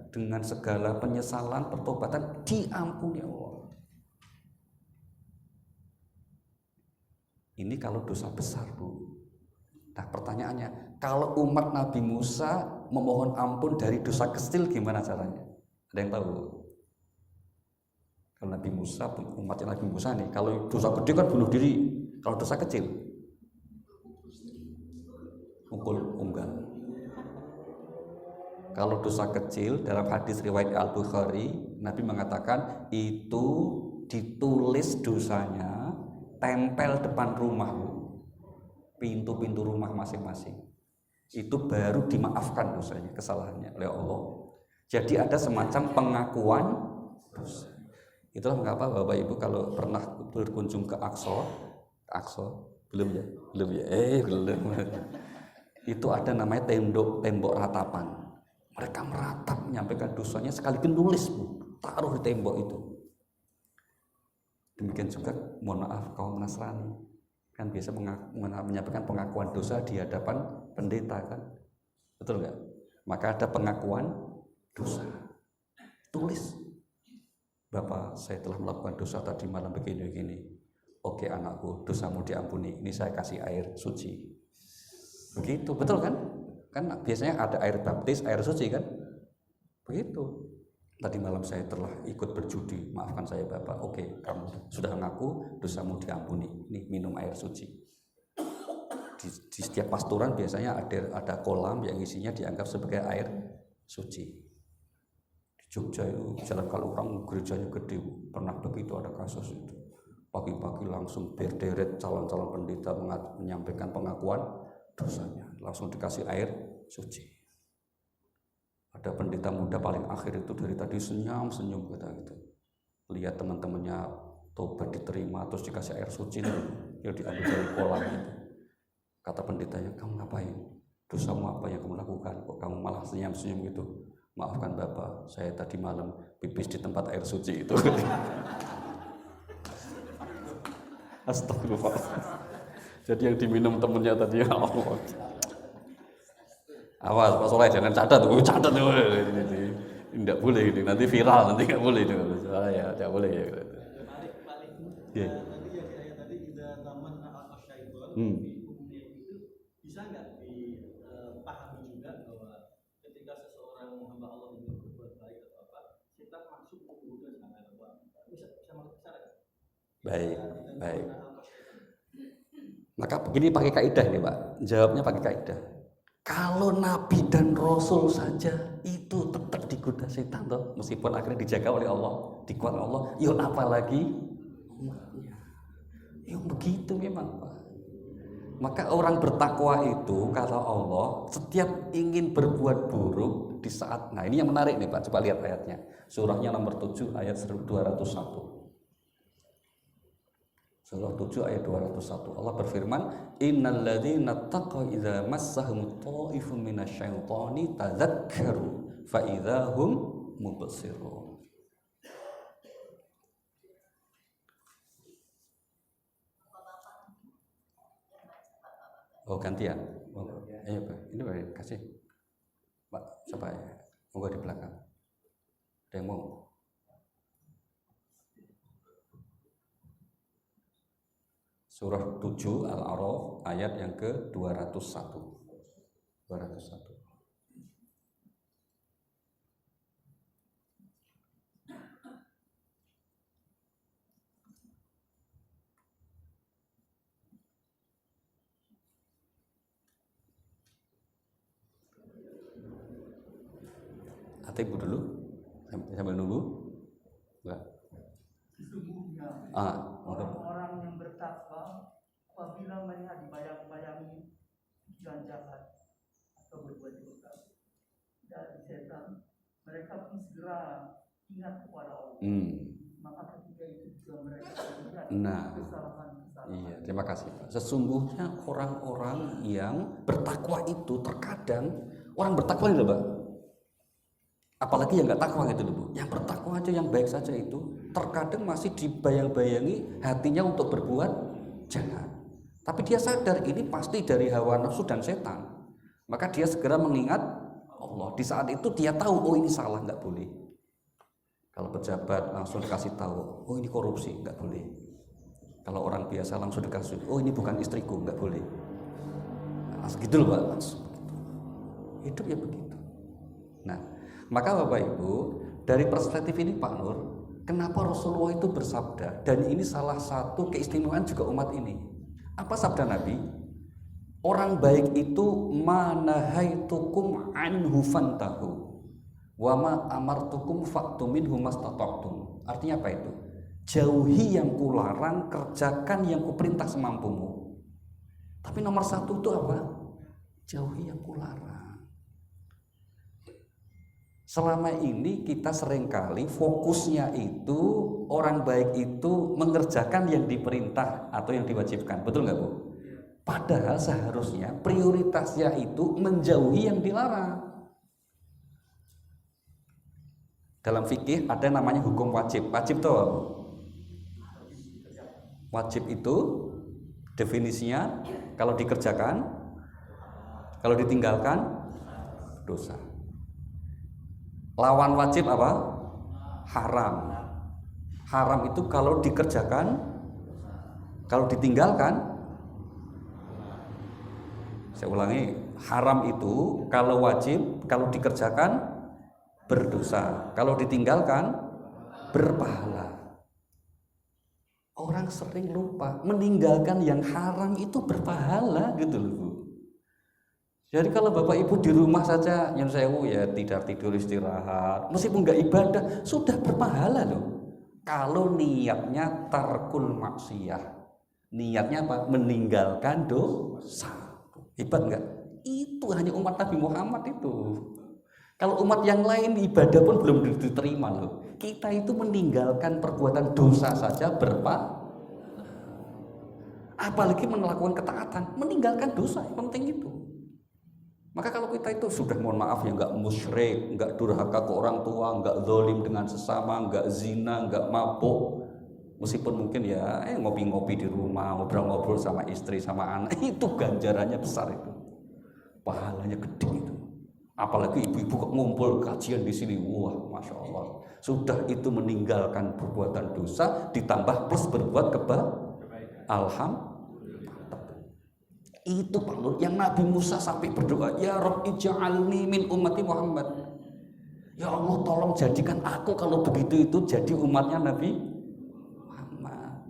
dengan segala penyesalan, pertobatan, diampuni Allah. Ini kalau dosa besar, Bu. Nah pertanyaannya, kalau umat Nabi Musa memohon ampun dari dosa kecil gimana caranya? Ada yang tahu? Kalau Nabi Musa, umatnya Nabi Musa nih, kalau dosa gede kan bunuh diri. Kalau dosa kecil, pukul unggal. Kalau dosa kecil, dalam hadis riwayat Al-Bukhari, Nabi mengatakan itu ditulis dosanya, tempel depan rumah, pintu-pintu rumah masing-masing. Itu baru dimaafkan dosanya, kesalahannya oleh Allah. Jadi ada semacam pengakuan dosa. Itulah mengapa Bapak Ibu kalau pernah berkunjung ke Aqsa, belum ya? Belum. Itu ada namanya tembok ratapan. Mereka meratap menyampaikan dosanya sekaligus nulis, Bu, taruh di tembok itu. Demikian juga mohon maaf kaum Nasrani kan biasa menyampaikan pengakuan dosa di hadapan pendeta kan, betul nggak? Maka ada pengakuan dosa, tulis, Bapak saya telah melakukan dosa tadi malam begini. Oke anakku, dosamu diampuni, ini saya kasih air suci. Begitu, betul kan? Kan biasanya ada air baptis, air suci kan? Begitu. Tadi malam saya telah ikut berjudi, maafkan saya Bapak. Oke, kamu sudah mengaku, dosamu diampuni. Ini minum air suci. Di setiap pastoran biasanya ada kolam yang isinya dianggap sebagai air suci. Di Jogja itu Jalan Kalurang gerejanya gede, pernah begitu ada kasus itu. Pagi-pagi langsung berderet calon-calon pendeta menyampaikan pengakuan dosanya, langsung dikasih air suci. Ada pendeta muda paling akhir itu dari tadi senyum kata gitu. Lihat teman-temannya tobat diterima terus dikasih air suci yang diambil dari kolam itu. Kata pendetanya, kamu ngapain? Dosamu apa yang kamu lakukan? Kok kamu malah senyum gitu? Maafkan Bapak, saya tadi malam pipis di tempat air suci itu. Astagfirullah. Jadi yang diminum temennya tadi ya Allah. Awas Pak Soleh jangan catat tuh, tidak boleh ini nanti viral, nanti nggak boleh itu, ya tidak boleh ya. Tadi tidak taman al-syaitan, hukumnya itu bisa nggak dipahami juga bahwa ketika seseorang hamba Allah itu berbuat baik atau apa, kita masuk ke kebutuhan sangat apa, bisa masuk ke sana. Baik. Maka begini pakai kaidah nih Pak, jawabnya pakai kaidah. Kalau Nabi dan Rasul saja itu tetap digoda setan toh, meskipun akhirnya dijaga oleh Allah, dikuat Allah, yuk apalagi umatnya. Ya begitu memang Pak. Maka orang bertakwa itu kata Allah setiap ingin berbuat buruk di saat, nah ini yang menarik nih Pak, coba lihat ayatnya. Surahnya nomor 7 ayat 201. Surah 7 ayat 201. Allah berfirman, "Innal ladzina taqaw idza massahum ta'ifun minasyaitani tadzakkaru fa idza hum mubsirun." Oh gantian. Oh, iya Pak. Ini Pak kasih. Pak, siapa ya? Monggo di belakang. Ada yang mau? Surah 7 Al-A'raf ayat yang ke-201. 201. Atau ibu dulu sambil nunggu? Enggak. Sesungguhnya Monggo. orang-orang yang bertakwa apabila melihat dibayang-bayangi tujuan jahat atau berbuat dosa dari setan, mereka pun segera ingat kepada Allah. Maka ketika itu juga mereka melihat kesalahan-kesalahan. Iya, terima kasih Pak. Sesungguhnya orang-orang yang bertakwa itu terkadang orang bertakwa itu Pak. Apalagi yang nggak takwa gitu loh Bu. Yang bertakwa aja, yang baik saja itu terkadang masih dibayang-bayangi hatinya untuk berbuat jahat. Tapi dia sadar ini pasti dari hawa nafsu dan setan. Maka dia segera mengingat Allah. Di saat itu dia tahu, oh ini salah, nggak boleh. Kalau pejabat langsung dikasih tahu, oh ini korupsi, nggak boleh. Kalau orang biasa langsung dikasih, oh ini bukan istriku, nggak boleh. Nah, gitu loh Pak, langsung begitu. Hidup ya begitu. Nah, maka Bapak Ibu, dari perspektif ini Pak Nur, kenapa Rasulullah itu bersabda, dan ini salah satu keistimewaan juga umat ini. Apa sabda Nabi? Orang baik itu manahaitukum anhu fantahu wa ma amartukum fa'tu minhu mastata'tum. Artinya apa itu? Jauhi yang kularang, kerjakan yang kuperintah semampumu. Tapi nomor satu itu apa? Jauhi yang kularang. Selama ini kita seringkali fokusnya itu orang baik itu mengerjakan yang diperintah atau yang diwajibkan, betul nggak Bu? Padahal seharusnya prioritasnya itu menjauhi yang dilarang. Dalam fikih ada namanya hukum wajib. Wajib itu apa? Wajib itu definisinya kalau dikerjakan, kalau ditinggalkan dosa. Lawan wajib apa? Haram. Haram itu kalau dikerjakan, kalau ditinggalkan. Saya ulangi, haram itu kalau wajib, kalau dikerjakan berdosa, kalau ditinggalkan berpahala. Orang sering lupa meninggalkan yang haram itu berpahala gitu loh Bu. Jadi kalau Bapak Ibu di rumah saja yang sewu ya tidur istirahat, meskipun nggak ibadah sudah berpahala loh. Kalau niatnya tarkul maksiyah, niatnya apa? Meninggalkan dosa. Hebat nggak? Itu hanya umat Nabi Muhammad itu. Kalau umat yang lain ibadah pun belum diterima loh. Kita itu meninggalkan perbuatan dosa saja berpahala. Apalagi melakukan ketaatan, meninggalkan dosa yang penting itu. Maka kalau kita itu sudah mohon maaf ya nggak musyrik, nggak durhaka ke orang tua, nggak zalim dengan sesama, nggak zina, nggak mabuk, meskipun mungkin ya ngopi-ngopi di rumah, ngobrol-ngobrol sama istri sama anak, itu ganjarannya besar itu, pahalanya gede itu. Apalagi ibu-ibu ngumpul kajian di sini, wah masya Allah, sudah itu meninggalkan perbuatan dosa, ditambah plus berbuat kebaikan. Alhamdulillah. Itu Pak Nur, yang Nabi Musa sampai berdoa, ya Rabb ij'alni min ummati Muhammad. Ya Allah tolong jadikan aku kalau begitu itu jadi umatnya Nabi Muhammad.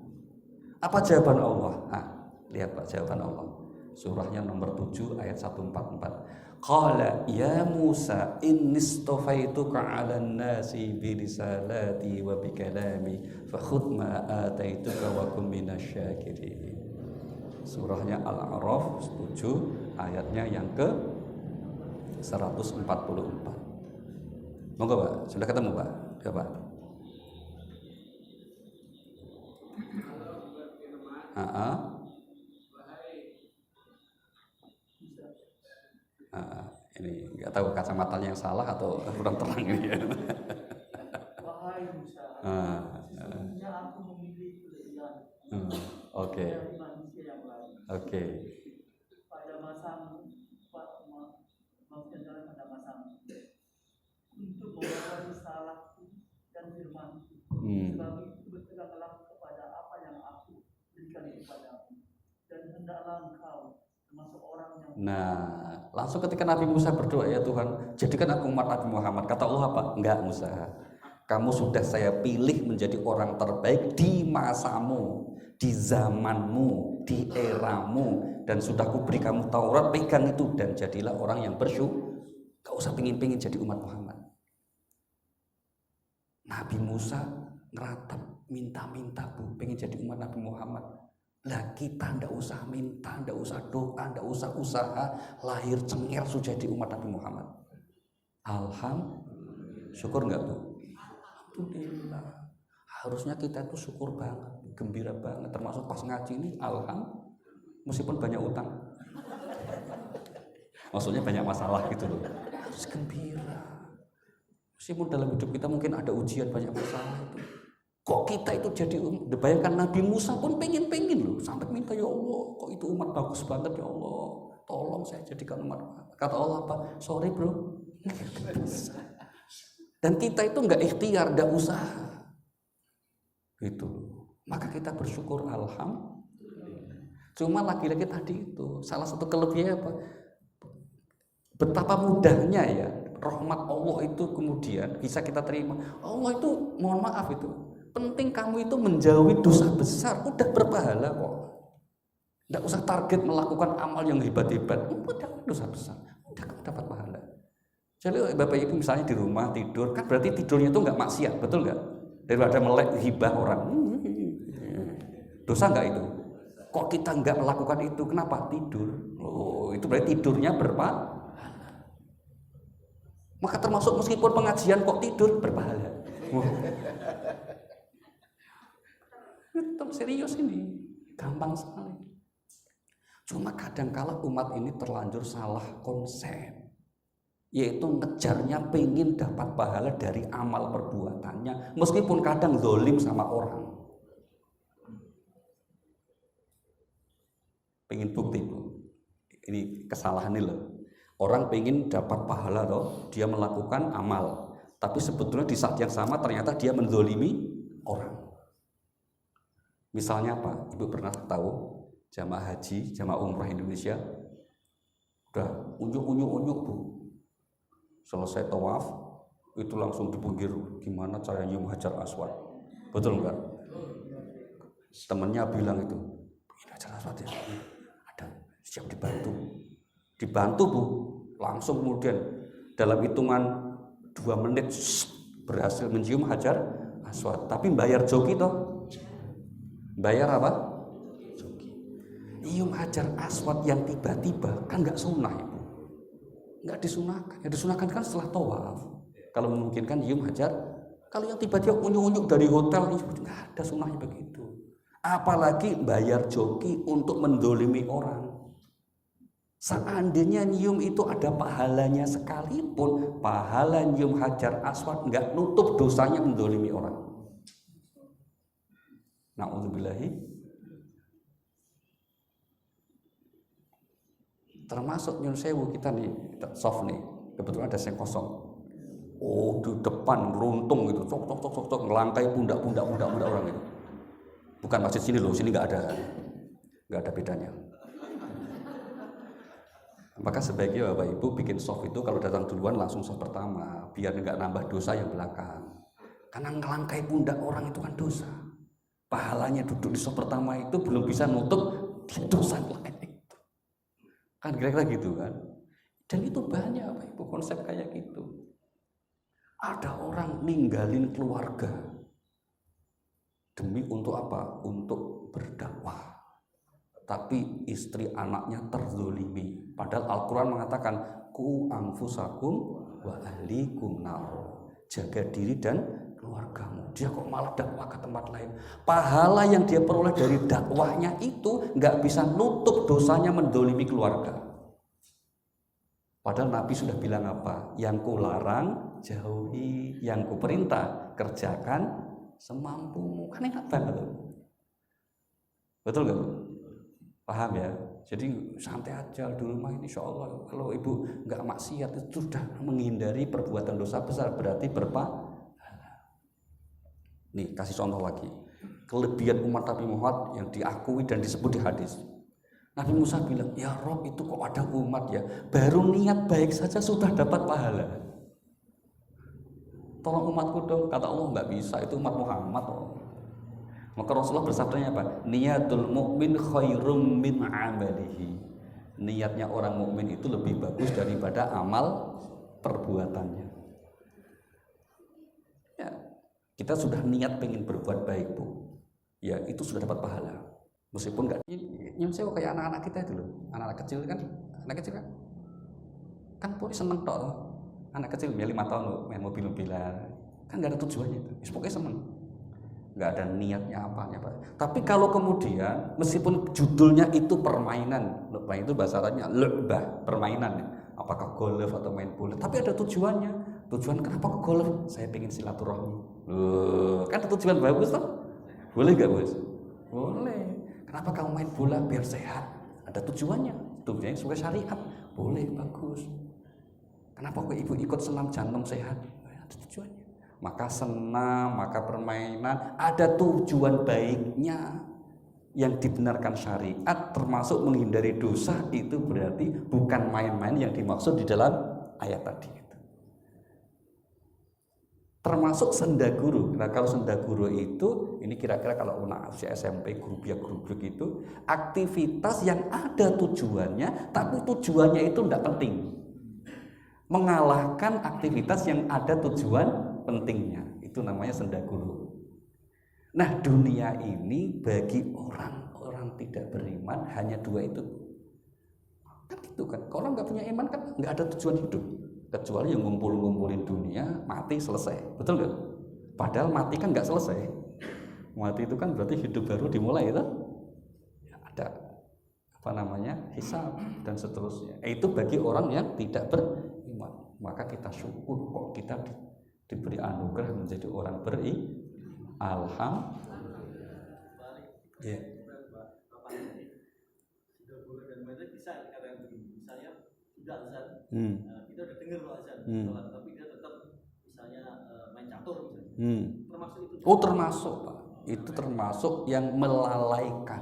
Apa jawaban Allah? Nah, lihat Pak jawaban Allah. Surahnya nomor 7 ayat 144. Qala ya Musa innistofaituka 'alan nasi birisalati wa bikalami fakhudh ma ataituka wa kum minasyakirin. Surahnya Al-A'raf 7 ayatnya yang ke 144. Monggo Pak, sudah ketemu Pak? Ya Pak. Ini nggak tahu kacamatanya yang salah atau kurang terang ini ya. Wahai Musa, sesungguhnya aku memilih kelebihan Oke. dari manusia yang lain. Oke. Pada masamu, maksudnya pada masamu, untuk membawa risalahku dan firmanku. Sebab itu berpeganglah kepada apa yang aku berikan kepadamu, dan hendaklah engkau termasuk orang yang. Nah, langsung ketika Nabi Musa berdoa, ya Tuhan, jadikan aku umat Nabi Muhammad. Kata Allah apa? Enggak Musa. Kamu sudah saya pilih menjadi orang terbaik di masamu, di zamanmu, di eramu, dan sudah aku beri kamu Taurat, pegang itu dan jadilah orang yang bersyukur. Gak usah pingin-pingin jadi umat Muhammad. Nabi Musa ngeratap, minta-minta Bu, pengen jadi umat Nabi Muhammad. Lah kita ndak usah minta, ndak usah doa, ndak usah usaha, lahir cengir sudah jadi umat Nabi Muhammad. Alhamdulillah. Syukur nggak Bu? Alhamdulillah. Harusnya kita tuh syukur banget, gembira banget, termasuk pas ngaji ini alhamdulillah. Meskipun banyak utang. Maksudnya banyak masalah gitu loh. Harus gembira. Meskipun dalam hidup kita mungkin ada ujian, banyak masalah itu. Kok kita itu jadi bayangkan Nabi Musa pun pengen loh, sampai minta ya Allah, kok itu umat bagus banget ya Allah, tolong saya jadikan umat. Kata Allah apa? Sorry bro. Dan kita itu nggak ikhtiar, nggak usaha. Gitu. Maka kita bersyukur alhamdulillah. Cuma lagi-lagi tadi itu salah satu kelebihannya apa? Betapa mudahnya ya rahmat Allah itu kemudian bisa kita terima. Allah itu mohon maaf itu. Penting kamu itu menjauhi dosa besar, udah berpahala kok. Nggak usah target melakukan amal yang hebat-hebat, udah dosa besar, udah kamu dapat pahala. Jadi Bapak Ibu misalnya di rumah tidur, kan berarti tidurnya itu nggak maksiat, betul nggak? Daripada melek hibah orang, dosa nggak itu? Kok kita nggak melakukan itu? Kenapa? Tidur. Oh, itu berarti tidurnya berpahala. Maka termasuk meskipun pengajian kok tidur berpahala. Itu serius ini, gampang sekali. Cuma kadang-kala umat ini terlanjur salah konsep, yaitu ngejarnya pengen dapat pahala dari amal perbuatannya, meskipun kadang zalim sama orang. Pengen bukti Bu, ini kesalahan ini loh. Orang pengen dapat pahala loh, dia melakukan amal, tapi sebetulnya di saat yang sama ternyata dia menzalimi orang. Misalnya apa? Ibu pernah tahu jamaah haji, jamaah umrah Indonesia udah unyuk Bu, selesai tawaf itu langsung dipinggir gimana cara nyium Hajar Aswad, betul nggak? Temennya bilang itu ini Hajar Aswad ya, ada siap dibantu Bu, langsung kemudian dalam hitungan 2 menit berhasil mencium Hajar Aswad, tapi bayar joki toh. Bayar apa? Nyium Hajar Aswad yang tiba-tiba kan nggak sunnah Ibu, nggak disunahkan. Yang disunahkan kan setelah tawaf. Kalau memungkinkan nyium Hajar. Kalau yang tiba-tiba unyuk-unyuk dari hotel nggak ada sunnahnya begitu. Apalagi bayar joki untuk mendolimi orang. Seandainya nyium itu ada pahalanya sekalipun, pahala nyium Hajar Aswad nggak nutup dosanya mendolimi orang. Na'udzubillahi. Termasuk nyun sewu kita nih, soft nih, kebetulan ada yang kosong. Oh di depan runtung gitu, cok ngelangkai pundak orang itu. Bukan masjid sini loh, sini nggak ada bedanya. Maka sebaiknya Bapak Ibu bikin soft itu kalau datang duluan langsung soft pertama, biar nggak nambah dosa yang belakang. Karena ngelangkai pundak orang itu kan dosa. Pahalanya duduk di soft pertama itu belum bisa nutup di dosa lain itu. Kan kira-kira gitu kan. Dan itu banyak Bapak Ibu konsep kayak gitu. Ada orang ninggalin keluarga demi untuk apa? Untuk berdakwah. Tapi istri anaknya terzolimi. Padahal Al-Quran mengatakan ku anfusakum wa ahlikum nar. Jaga diri dan keluargamu. Dia kok malah dakwah ke tempat lain. Pahala yang dia peroleh dari dakwahnya itu nggak bisa nutup dosanya mendolimi keluarga. Padahal Nabi sudah bilang apa? Yang ku larang jauhi, yang ku perintah kerjakan semampumu. Kan enak banget. Betul nggak Bu? Paham ya? Jadi santai aja di rumah ini, insya Allah kalau ibu nggak maksiat itu sudah menghindari perbuatan dosa besar, berarti berpahala. Nih kasih contoh lagi, kelebihan umat Nabi Muhammad yang diakui dan disebut di hadis. Nabi Musa bilang, ya Rob itu kok ada umat ya, baru niat baik saja sudah dapat pahala. Tolong umatku dong, kata Allah nggak bisa, itu umat Muhammad. Maka Rasulullah bersabdanya apa? Niyatul mukmin khairum min amalihi. Niatnya orang mukmin itu lebih bagus daripada amal perbuatannya. Ya, kita sudah niat pengen berbuat baik Bu. Ya, itu sudah dapat pahala. Meskipun enggak nyun sewu kayak anak-anak kita itu loh. Anak-anak kecil kan, kan pun seneng tok. Anak kecil ya 5 tahun loh, main mobil-mobilan. Kan enggak ada tujuannya itu. Pokoknya seneng. Nggak ada niatnya apa-apa. Tapi kalau kemudian meskipun judulnya itu permainan, itu bahasa Arabnya lebah, permainan, apakah golf atau main bola, tapi ada tujuannya. Tujuan kenapa ke golf? Saya pengen silaturahmi. Kan ada tujuan bagus toh? Boleh nggak Bos? Boleh. Kenapa kamu main bola? Biar sehat. Ada tujuannya. Tujuannya sesuai syariat. Boleh, bagus. Kenapa kok ibu ikut senam jantung sehat? Ada tujuannya. Maka senam, maka permainan ada tujuan baiknya yang dibenarkan syariat, termasuk menghindari dosa. Itu berarti bukan main-main yang dimaksud di dalam ayat tadi itu. Termasuk sendaguru. Nah kalau sendaguru itu, ini kira-kira kalau anak usia SMP grup itu aktivitas yang ada tujuannya, tapi tujuannya itu tidak penting, mengalahkan aktivitas yang ada tujuan pentingnya. Itu namanya sendaguru. Nah dunia ini bagi orang-orang tidak beriman hanya 2 itu. Kan gitu kan. Kalau orang nggak punya iman kan nggak ada tujuan hidup. Kecuali yang ngumpulin dunia, mati selesai. Betul nggak? Padahal mati kan nggak selesai. Mati itu kan berarti hidup baru dimulai itu. Ya, ada hisab dan seterusnya. Itu bagi orang yang tidak beriman. Maka kita syukur kok kita diberi anugerah menjadi orang alhamdulillah. Ya. Bisa dikatakan begini, misalnya sudah azan, kita udah dengar kalau azan, tapi dia tetap misalnya main catur misalnya. Termasuk itu. Oh termasuk Pak. Itu termasuk yang melalaikan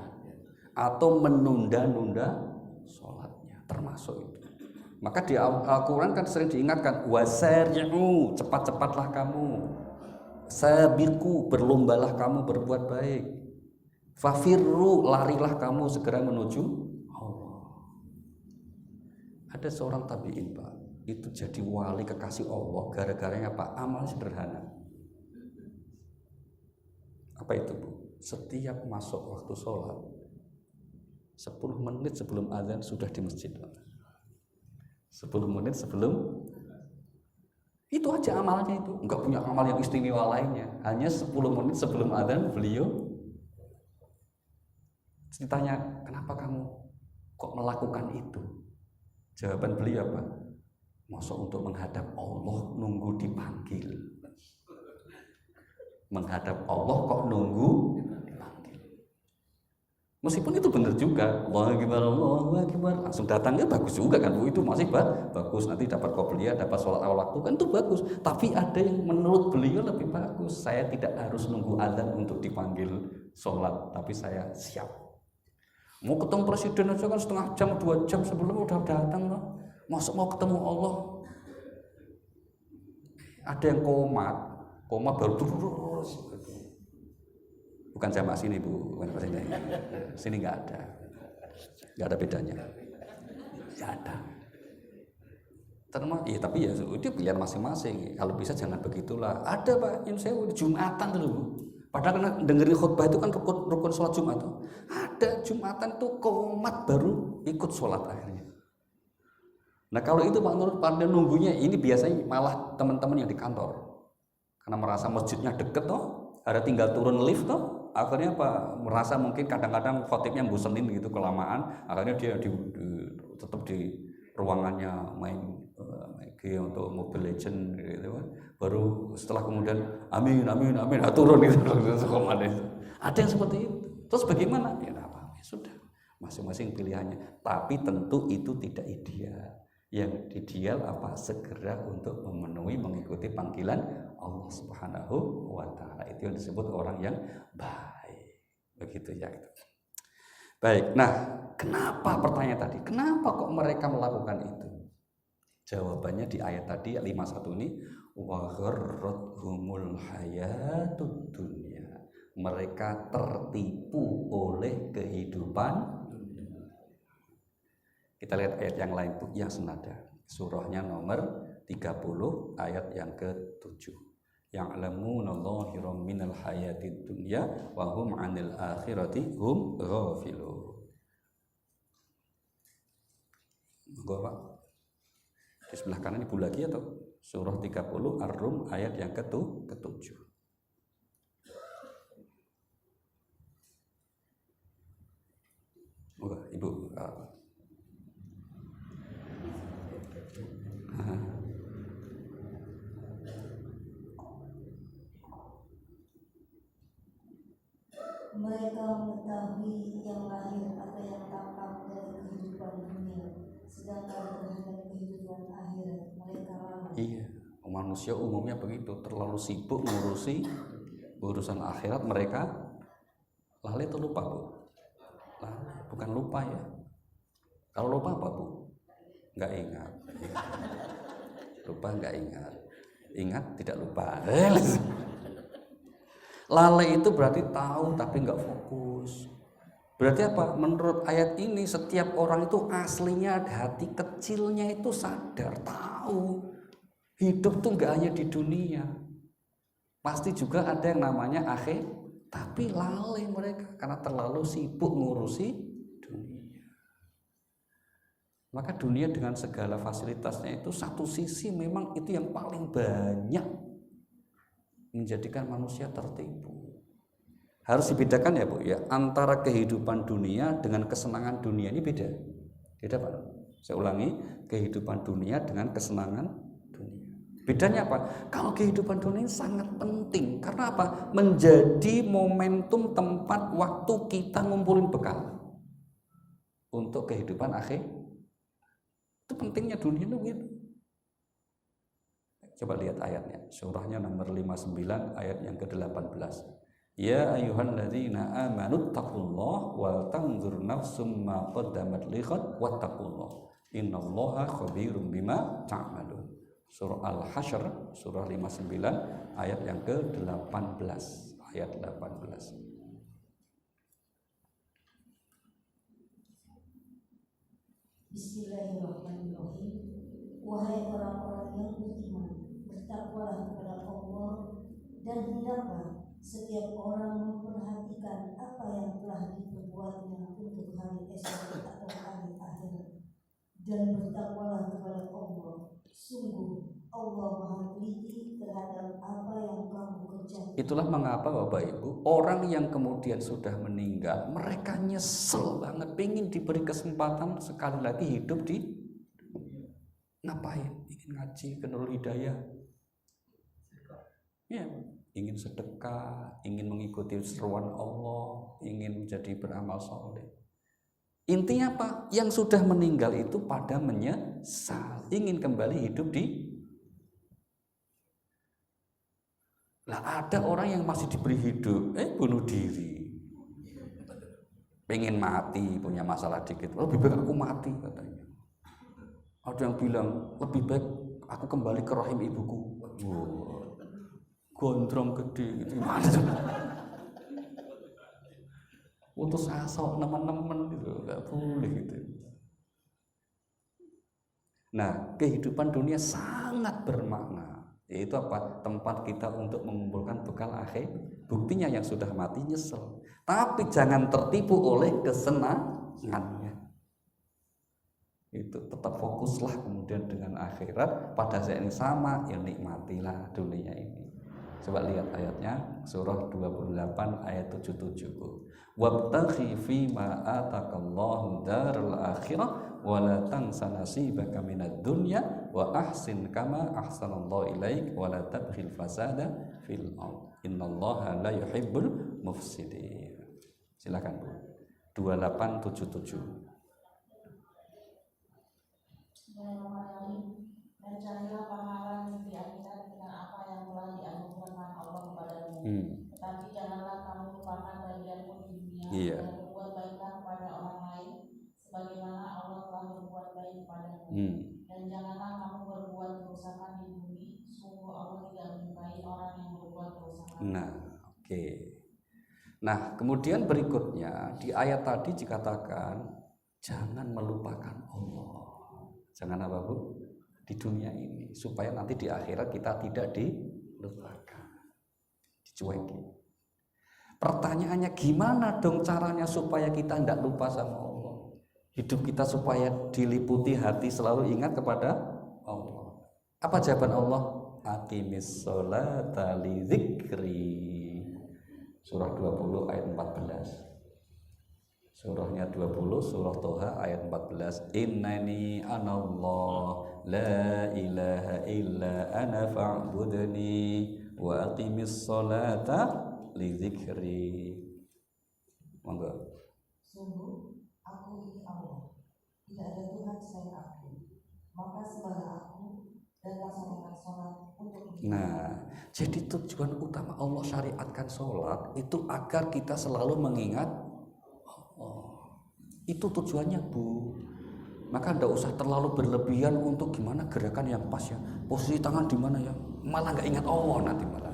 atau menunda-nunda sholatnya, termasuk itu. Maka di Al-Quran kan sering diingatkan, wasari'u, cepat-cepatlah kamu, sabiqu, berlombalah kamu berbuat baik, fafirru, larilah kamu segera menuju Allah. Ada seorang tabi'in Pak, itu jadi wali kekasih Allah gara-garanya Pak, amal sederhana. Apa itu Bu? Setiap masuk waktu sholat 10 menit sebelum azan sudah di masjid. 10 menit sebelum, itu aja amalnya itu, enggak punya amal yang istimewa lainnya. Hanya 10 menit sebelum azan beliau ditanya, kenapa kamu kok melakukan itu? Jawaban beliau apa? Masa untuk menghadap Allah nunggu dipanggil? Menghadap Allah kok nunggu dipanggil? Meskipun itu benar juga, Allahu Akbar, langsung datangnya bagus juga kan Bu, itu masih bagus, nanti dapat qobliyah, dapat sholat awal waktu kan itu bagus. Tapi ada yang menurut beliau lebih bagus, saya tidak harus nunggu azan untuk dipanggil sholat, tapi saya siap. Mau ketemu presiden aja kan setengah jam, 2 jam sebelum udah datang loh. Masa mau ketemu Allah? Ada yang koma baru terus. Bukan jamak sini Bu, bukan sini. Sini nggak ada bedanya. Ya ada. Iya, tapi ya itu pilihan masing-masing. Kalau bisa jangan begitulah. Ada Pak, yang saya Jumatan dulu. Padahal karena dengerin khutbah itu kan rukun sholat Jumat tuh. Ada Jumatan tuh qomat baru ikut sholat akhirnya. Nah kalau itu Pak Nur pada nunggunya ini biasanya malah teman-teman yang di kantor. Karena merasa masjidnya deket toh, ada tinggal turun lift toh. Akhirnya apa? Merasa mungkin kadang-kadang khotibnya bosenin gitu kelamaan. Akhirnya dia tetap di ruangannya main game untuk Mobile Legend gitu kan. Baru setelah kemudian amin turun gitu ada yang seperti itu. Terus bagaimana? Ya enggak apa-apa, ya sudah. Masing-masing pilihannya. Tapi tentu itu tidak ideal. Yang ideal apa? Segera untuk memenuhi mengikuti panggilan Allah Subhanahu wa taala. Itu yang disebut orang yang baik. Begitu ya. Baik. Nah, kenapa pertanyaan tadi? Kenapa kok mereka melakukan itu? Jawabannya di ayat tadi 51 ini wa gharrathumul hayatud dunya. Mereka tertipu oleh kehidupan. Kita lihat ayat yang lain tuh yang senada. Surahnya nomor 30 ayat yang ke-7. Ya'lamuna dhahiran minal hayatid dunya wa hum 'anil akhirati hum ghafilun. Monggo Pak. Di sebelah kanan ibu lagi atau surah 30 Ar-Rum ayat yang ke-7. Wah, ibu. Mereka mengetahui yang lahir atau yang tampak dari kehidupan dunia, sedangkan terhadap kehidupan akhirat mereka lalai. Iya, manusia umumnya begitu, terlalu sibuk ngurusi urusan akhirat mereka lalai atau lupa Bu? Lalai, bukan lupa ya. Kalau lupa apa Bu? Nggak ingat. Lupa nggak ingat. Ingat tidak lupa. Lalai itu berarti tahu tapi nggak fokus. Berarti apa? Menurut ayat ini setiap orang itu aslinya hati kecilnya itu sadar, tahu hidup tuh nggak hanya di dunia, pasti juga ada yang namanya akhir. Tapi lalai mereka karena terlalu sibuk ngurusi dunia. Maka dunia dengan segala fasilitasnya itu satu sisi memang itu yang paling banyak menjadikan manusia tertipu. Harus dibedakan ya Bu ya, antara kehidupan dunia dengan kesenangan dunia ini beda. Beda Pak. Saya ulangi, kehidupan dunia dengan kesenangan dunia. Bedanya apa? Kalau kehidupan dunia sangat penting karena apa? Menjadi momentum tempat waktu kita ngumpulin bekal untuk kehidupan akhir. Itu pentingnya dunia itu gitu. Coba lihat ayatnya, surahnya nomor 59 ayat yang ke-18. Ya ayyuhalladzina amanu taqullaha wal tanzur nafsum ma qaddamat lighad wattaqullah innallaha khabirum bima ta'malun. Surah Al-Hasyr surah 59 ayat yang ke-18, ayat 18. Bismillahirrahmanirrahim. Wahai orang-orang yang beriman, bertakwalah kepada Allah dan hendaklah setiap orang memperhatikan apa yang telah diperbuatnya untuk hari esok atau hari akhirat, dan bertakwalah kepada Allah. Sungguh Allah Maha Teliti terhadap apa yang kamu kerjakan. Itulah mengapa Bapak Ibu, orang yang kemudian sudah meninggal, mereka nyesel banget, pengen diberi kesempatan sekali lagi hidup di ngapain? Ingin ngaji ke Nurul Hidayah, ya, ingin sedekah, ingin mengikuti seruan Allah, ingin menjadi beramal soleh. Intinya apa? Yang sudah meninggal itu pada menyesal, ingin kembali hidup di. Lah ada orang yang masih diberi hidup, bunuh diri, pengen mati, punya masalah dikit, lebih baik aku mati katanya. Ada yang bilang lebih baik aku kembali ke rahim ibuku. Wow, gondrong gede gitu, gimana tuh? Putus asa teman-teman gitu, nggak boleh gitu. Nah, kehidupan dunia sangat bermakna, yaitu apa? Tempat kita untuk mengumpulkan bekal akhir. Buktinya yang sudah mati nyesel. Tapi jangan tertipu oleh kesenangannya. Itu tetap fokuslah kemudian dengan akhirat. Pada saat yang sama, ya nikmatilah dunia ini. Coba lihat ayatnya, surah 28 ayat 77. Wabtaghi fima atakallahu daral akhirah wa la tansa nasibaka minad dunya wa ahsin kama ahsanallahu ilaik wa la tabghil fasada fil ardh innallaha la yuhibbul mufsidin. Silakan Bu. 2877. Dan carilah pahala di akhirat dengan apa yang telah dianugerahkan Allah kepadamu. Tetapi janganlah kamu lupakan bagianmu di dunia dan berbuat baiklah kepada orang lain sebagaimana Allah telah berbuat baik kepadamu. Dan janganlah kamu berbuat kerusakan di bumi, sungguh Allah tidak menyukai orang yang berbuat kerusakan. Nah, kemudian berikutnya di ayat tadi dikatakan jangan melupakan Allah. Jangan apa Bu? Di dunia ini, supaya nanti di akhirat kita tidak dilupakan, dicuekin. Pertanyaannya gimana dong caranya supaya kita tidak lupa sama Allah? Hidup kita supaya diliputi hati selalu ingat kepada Allah. Apa jawaban Allah? Aqimis sholata li dzikri. Surah 20 ayat 14. Surahnya 20, surah Toha ayat 14. Innani anallah la ilaha illa ana fa'budni wa aqimis sholata li dzikri. Monggo. Sungguh aku ini Allah, tidak ada Tuhan selain aku, maka sembahlah aku dan laksanakan sholat untuk. Nah, jadi tujuan utama Allah syariatkan sholat itu agar kita selalu mengingat itu tujuannya Bu. Maka tidak usah terlalu berlebihan untuk gimana gerakan yang pas ya, posisi tangan di mana ya, malah nggak ingat Allah nanti malah.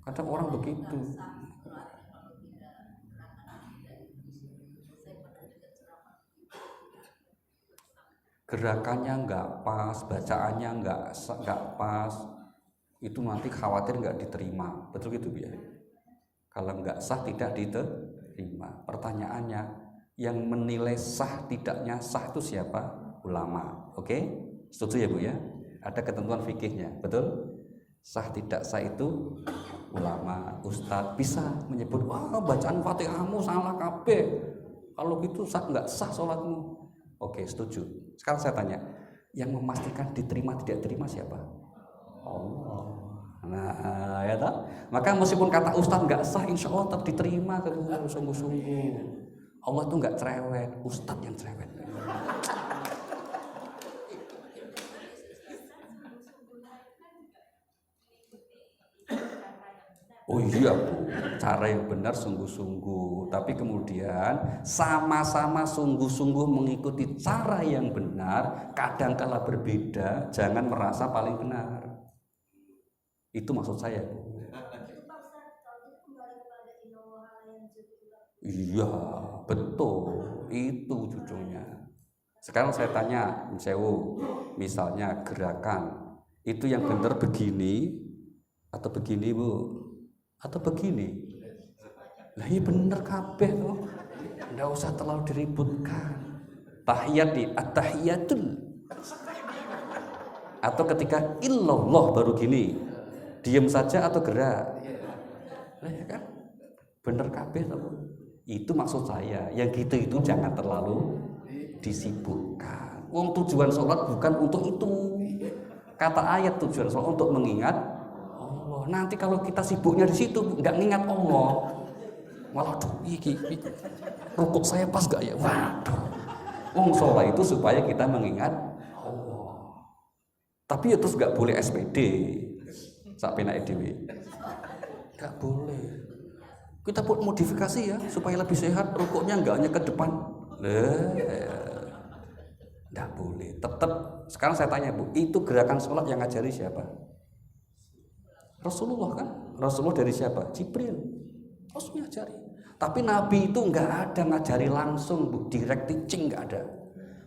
Kadang orang begitu. Gerakannya nggak pas, bacaannya nggak pas, itu nanti khawatir nggak diterima, betul gitu ya. Kalau nggak sah tidak diterima. Pertanyaannya, yang menilai sah tidaknya sah itu siapa? Ulama. Oke? Setuju ya Bu ya? Ada ketentuan fikihnya, betul? Sah tidak sah itu ulama, ustadz bisa menyebut, wah bacaan Fatihahmu salah kabeh. Kalau gitu sah nggak sah sholatmu. Oke, setuju. Sekarang saya tanya, yang memastikan diterima tidak diterima siapa? Allah. Nah, ya tak? Maka meskipun kata ustadz nggak sah, insya Allah tetap diterima kalau sungguh-sungguh. Allah tuh nggak cerewet, ustadz yang cerewet. Oh iya Bu, cara yang benar sungguh-sungguh. Tapi kemudian sama-sama sungguh-sungguh mengikuti cara yang benar, kadangkala berbeda, jangan merasa paling benar. Itu maksud saya Bu. Iya, betul. Itu ujungnya. Sekarang saya tanya, Sewu, misalnya gerakan itu yang benar begini atau begini Bu? Atau begini? Lah iya bener kabeh tuh. Nggak usah terlalu diributkan. Tahiyat di at-tahiyatul. Atau ketika illallah baru gini. Diam saja atau gerak? Lah ya kan? Bener kabeh tuh. Itu maksud saya. Yang gitu itu jangan terlalu disibukkan. Wong tujuan sholat bukan untuk itu. Kata ayat tujuan sholat untuk mengingat nanti kalau kita sibuknya di situ nggak ngingat Allah, malah tuh iki rukuk saya pas gak ya, waduh. Wong sholat itu supaya kita mengingat Allah. Tapi ya terus nggak boleh SPD, sak penak EDW, nggak boleh. Kita buat modifikasi ya supaya lebih sehat, rukuknya nggak hanya ke depan, nggak boleh. Tetap sekarang saya tanya Bu, itu gerakan sholat yang ngajari siapa? Rasulullah kan? Rasulullah dari siapa? Jibril. Rasulullah ngajari. Tapi Nabi itu nggak ada ngajari langsung Bu, direct teaching nggak ada.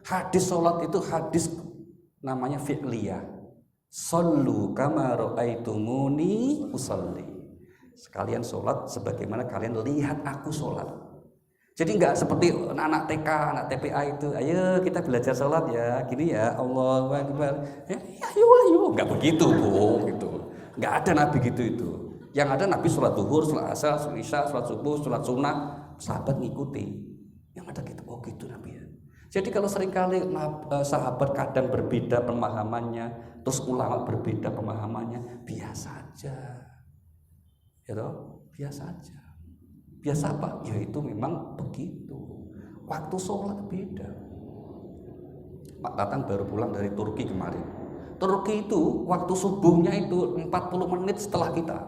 Hadis sholat itu hadis namanya fi'liyah. Shollu kama ra'aitumuni usolli. Sekalian sholat sebagaimana kalian lihat aku sholat. Jadi nggak seperti anak TK, anak TPA itu, ayo kita belajar sholat ya, gini ya, Allahu Akbar. Ya, ayo, nggak begitu Bu, gitu. Nggak ada Nabi gitu itu. Yang ada Nabi sholat duhur, sholat asar, sholat isya, sholat subuh, sholat sunnah, sahabat ngikuti. Yang ada gitu, oh gitu Nabi ya. Jadi kalau seringkali sahabat kadang berbeda pemahamannya, terus ulama berbeda pemahamannya, biasa aja, ya toh, biasa aja. Biasa apa? Ya itu memang begitu. Waktu sholat beda. Pak Tatang baru pulang dari Turki kemarin. Turki itu waktu subuhnya itu 40 menit setelah kita.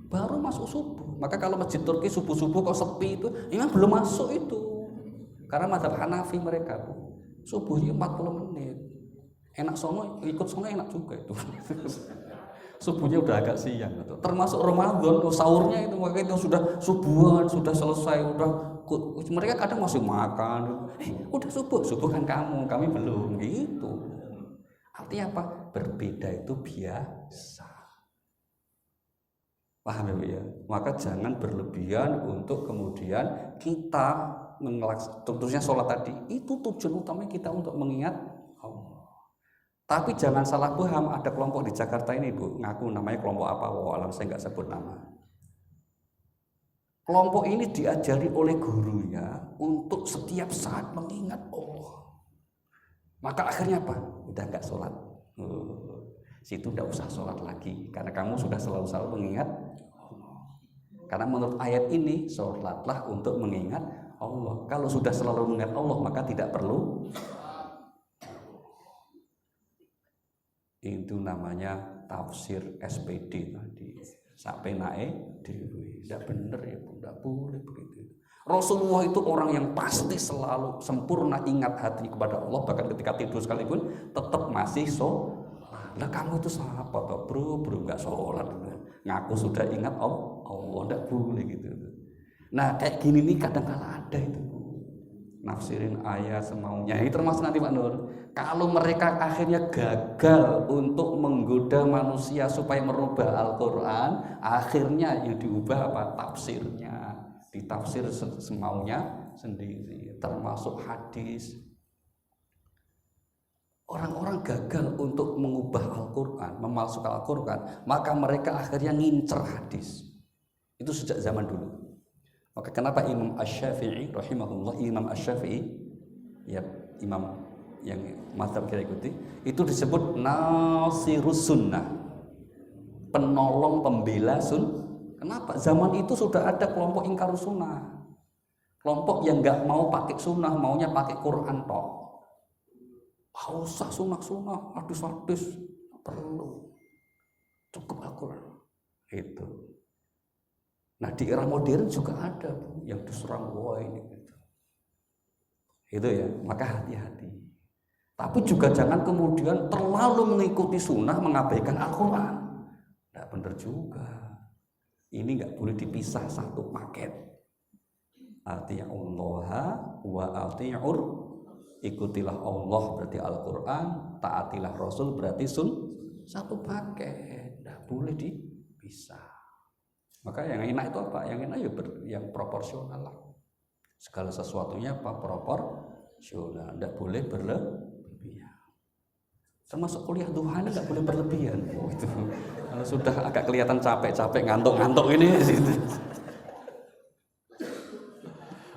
Baru masuk subuh. Maka kalau masjid Turki subuh-subuh kok sepi itu, memang belum masuk itu. Karena mazhab Hanafi mereka subuhnya 40 menit. Enak sono, ikut sono enak juga itu. Subuhnya udah agak siang gitu. Termasuk Ramadan sahurnya itu makanya itu sudah subuhan, sudah selesai, mereka kadang masih makan. Udah subuh kan kami belum gitu. Artinya apa? Berbeda itu biasa. Paham ya Bu ya? Maka jangan berlebihan untuk kemudian kita tentunya sholat tadi itu tujuan utamanya kita untuk mengingat Allah. Tapi jangan salah paham, ada kelompok di Jakarta ini Bu, ngaku namanya kelompok apa, walau saya nggak sebut nama. Kelompok ini diajari oleh gurunya untuk setiap saat mengingat Allah. Maka akhirnya apa? Udah nggak sholat. Situ udah usah sholat lagi, karena kamu sudah selalu mengingat Allah. Karena menurut ayat ini, sholatlah untuk mengingat Allah. Kalau sudah selalu mengingat Allah, maka tidak perlu. Itu namanya tafsir SPD tadi. Sampai naik dewi. Tidak benar ya Bu, tidak boleh begitu. Rasulullah itu orang yang pasti selalu sempurna ingat hati kepada Allah, bahkan ketika tidur sekalipun tetap masih sholat. Nah kamu itu siapa bro nggak sholat, ngaku sudah ingat Allah, tidak boleh gitu. Nah kayak gini nih kadang kala ada itu. Nafsirin ayat semaunya. Ini termasuk nanti Pak Nur. Kalau mereka akhirnya gagal untuk menggoda manusia supaya merubah Al-Quran, akhirnya yang diubah apa? Tafsirnya. Ditafsir semaunya sendiri. Termasuk hadis. Orang-orang gagal untuk mengubah Al-Quran, memalsukan Al-Quran, maka mereka akhirnya ngincer hadis. Itu sejak zaman dulu. Maka kenapa Imam Asy-Syafi'i rahimahullah, Imam Asy-Syafi'i ya imam yang mazhab kita ikuti, itu disebut Nasirus Sunnah, penolong pembela Kenapa? Zaman itu sudah ada kelompok ingkar sunnah, kelompok yang nggak mau pakai sunnah, maunya pakai Quran tok. Usah sunnah, hadis perlu, cukup Al-Quran itu. Nah di era modern juga ada Bu, yang diserang ini gitu. Itu ya, maka hati-hati. Tapi juga jangan kemudian terlalu mengikuti sunnah, mengabaikan Al-Quran. Tidak benar juga. Ini nggak boleh dipisah satu paket. Ati'ullaha wa ati'ur, ikutilah Allah berarti Al-Quran, taatilah Rasul berarti satu paket. Tidak boleh dipisah. Maka yang enak itu apa? Yang enak ya yang proporsional lah. Segala sesuatunya apa? Proporsional. Tidak boleh berlebihan. Termasuk kuliah duha ini tidak boleh berlebihan. Gitu. Kalau sudah agak kelihatan capek-capek, ngantuk-ngantuk ini. Gitu.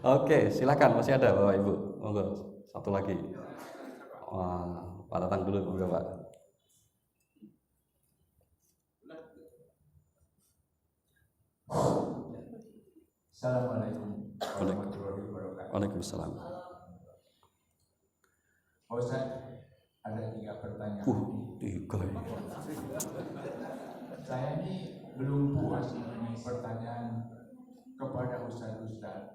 Oke, silakan masih ada Bapak Ibu. Monggo satu lagi. Wah, Pak Tatang dulu monggo Pak. Assalamualaikum warahmatullahi wabarakatuh. Waalaikumsalam. Ustaz, ada 3 pertanyaan. 3 ya. Saya ini belum puas ini pertanyaan kepada Ustaz.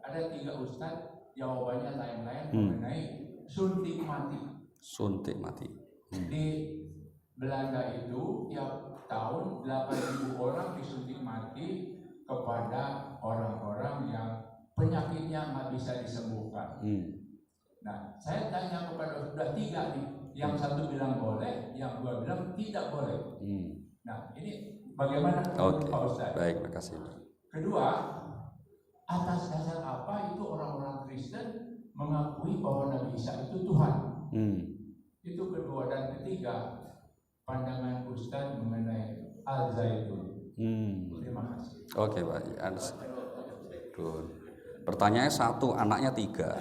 Ada 3 Ustaz, jawabannya lain-lain mengenai suntik mati. Suntik mati. Di Belanda itu tiap tahun 8.000 orang disuntik mati kepada orang-orang yang penyakitnya nggak bisa disembuhkan. Nah, saya tanya kepada sudah 3 nih, yang satu bilang boleh, yang 2 bilang tidak boleh. Nah, ini bagaimana Pak Ustaz? Baik, makasih. Kedua, atas dasar apa itu orang-orang Kristen mengakui bahwa Nabi Isa itu Tuhan? Itu kedua. Dan ketiga, pandangan Ustaz mengenai Al-Zaitun. Terima kasih. Oke, Pak. Good. Pertanyaannya 1, anaknya 3.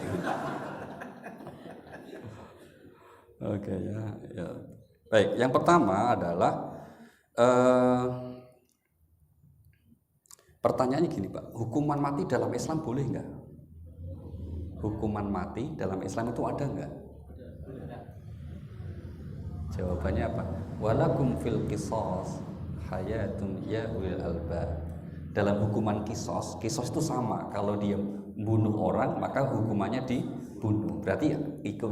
Oke ya. Baik, yang pertama adalah pertanyaannya gini, Pak. Hukuman mati dalam Islam boleh nggak? Hukuman mati dalam Islam itu ada nggak? Jawabannya apa? Walakum fil qisas hayatun ya ulil albab. Dalam hukuman kisos itu sama. Kalau dia bunuh orang, maka hukumannya dibunuh. Berarti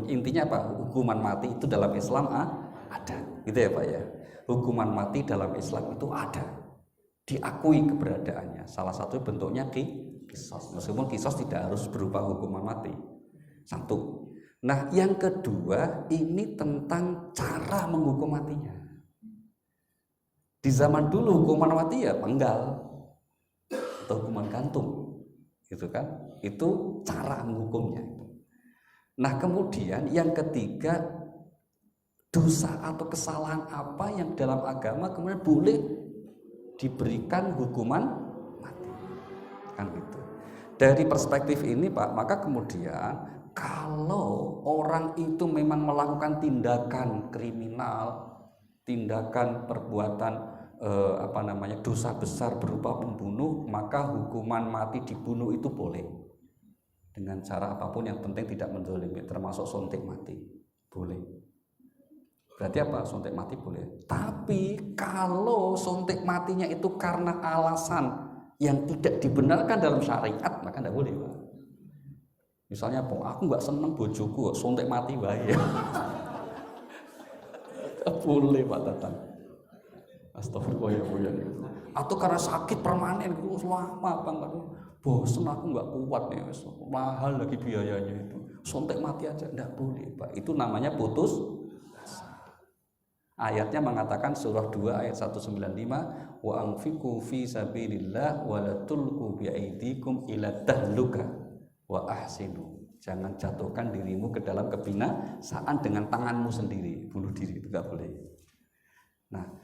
intinya apa? Hukuman mati itu dalam Islam ada. Gitu ya, Pak ya. Hukuman mati dalam Islam itu ada. Diakui keberadaannya. Salah satu bentuknya kisos. Meskipun kisos tidak harus berupa hukuman mati. 1. Nah, yang kedua ini tentang cara menghukum matinya. Di zaman dulu hukuman mati ya penggal atau hukuman gantung, gitu kan? Itu cara menghukumnya. Nah, kemudian yang ketiga, dosa atau kesalahan apa yang dalam agama kemudian boleh diberikan hukuman mati, kan gitu. Dari perspektif ini, Pak, maka kemudian kalau orang itu memang melakukan tindakan kriminal, tindakan perbuatan dosa besar berupa pembunuh, maka hukuman mati dibunuh itu boleh dengan cara apapun, yang penting tidak menzalimi, termasuk suntik mati boleh. Berarti apa? Suntik mati boleh. Tapi kalau suntik matinya itu karena alasan yang tidak dibenarkan dalam syariat, maka tidak boleh, Pak. Misalnya, aku nggak seneng bojoku, suntik mati bahaya. Boleh, Pak Tatang. Astagfirullah. Atau karena sakit permanen gitu, lama banget, bosen aku nggak kuat nih, mahal lagi biayanya itu, suntik mati aja, nggak boleh, Pak. Itu namanya putus asa. Ayatnya mengatakan surah 2 ayat 195, wa anfiqu fi sabilillah wa la tulqu bi aidikum ila tahluka wa ahsinu. Jangan jatuhkan dirimu ke dalam kebinasaan dengan tanganmu sendiri, bunuh diri itu nggak boleh. Nah,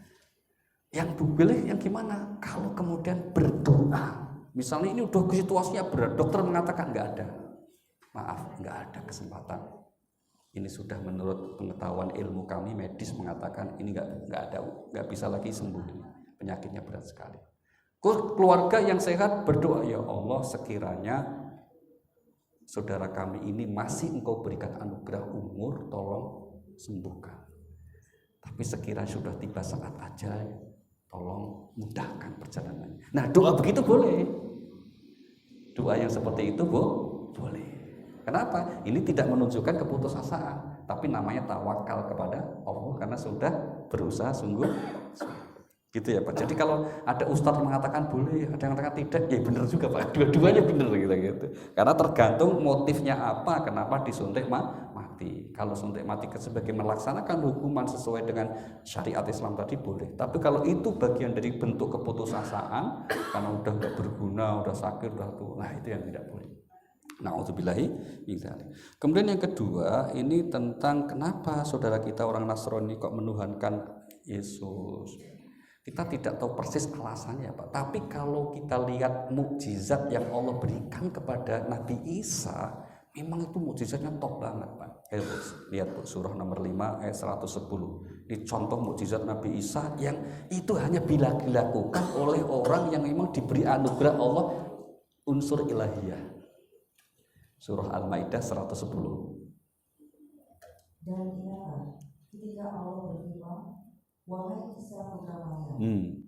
yang boleh yang gimana? Kalau kemudian berdoa, misalnya ini udah situasinya berat, dokter mengatakan nggak ada, maaf, nggak ada kesempatan. Ini sudah menurut pengetahuan ilmu kami medis mengatakan ini nggak bisa lagi sembuh, ini penyakitnya berat sekali. Keluarga yang sehat berdoa, ya Allah, sekiranya saudara kami ini masih Engkau berikan anugerah umur, tolong sembuhkan. Tapi sekiranya sudah tiba saat ajal, tolong mudahkan perjalanannya. Nah, doa begitu boleh. Doa yang seperti itu boleh. Kenapa? Ini tidak menunjukkan keputusasaan, tapi namanya tawakal kepada Allah karena sudah berusaha sungguh. Gitu ya, Pak. Jadi kalau ada ustadz mengatakan boleh, ada yang mengatakan tidak, ya benar juga, Pak. Dua-duanya benar gitu. Karena tergantung motifnya apa, kenapa disuntik mati. Kalau suntik mati sebagai melaksanakan hukuman sesuai dengan syariat Islam tadi boleh. Tapi kalau itu bagian dari bentuk keputusasaan, karena udah nggak berguna, udah sakit, udah tua, nah itu yang tidak boleh. Na'udzubillahi min dzalik. Kemudian yang kedua, ini tentang kenapa saudara kita orang Nasrani kok menuhankan Yesus. Kita tidak tahu persis alasannya, Pak. Tapi kalau kita lihat mukjizat yang Allah berikan kepada Nabi Isa, memang itu mukjizatnya top banget, Pak. Lihat, Bu, surah nomor 5 ayat 110. Ini contoh mukjizat Nabi Isa yang itu hanya bila dilakukan oleh orang yang memang diberi anugerah Allah unsur ilahiyah. Surah Al-Maidah 110. Dan ingatlah ketika Allah berfirman, wahai Isa putra Maryam,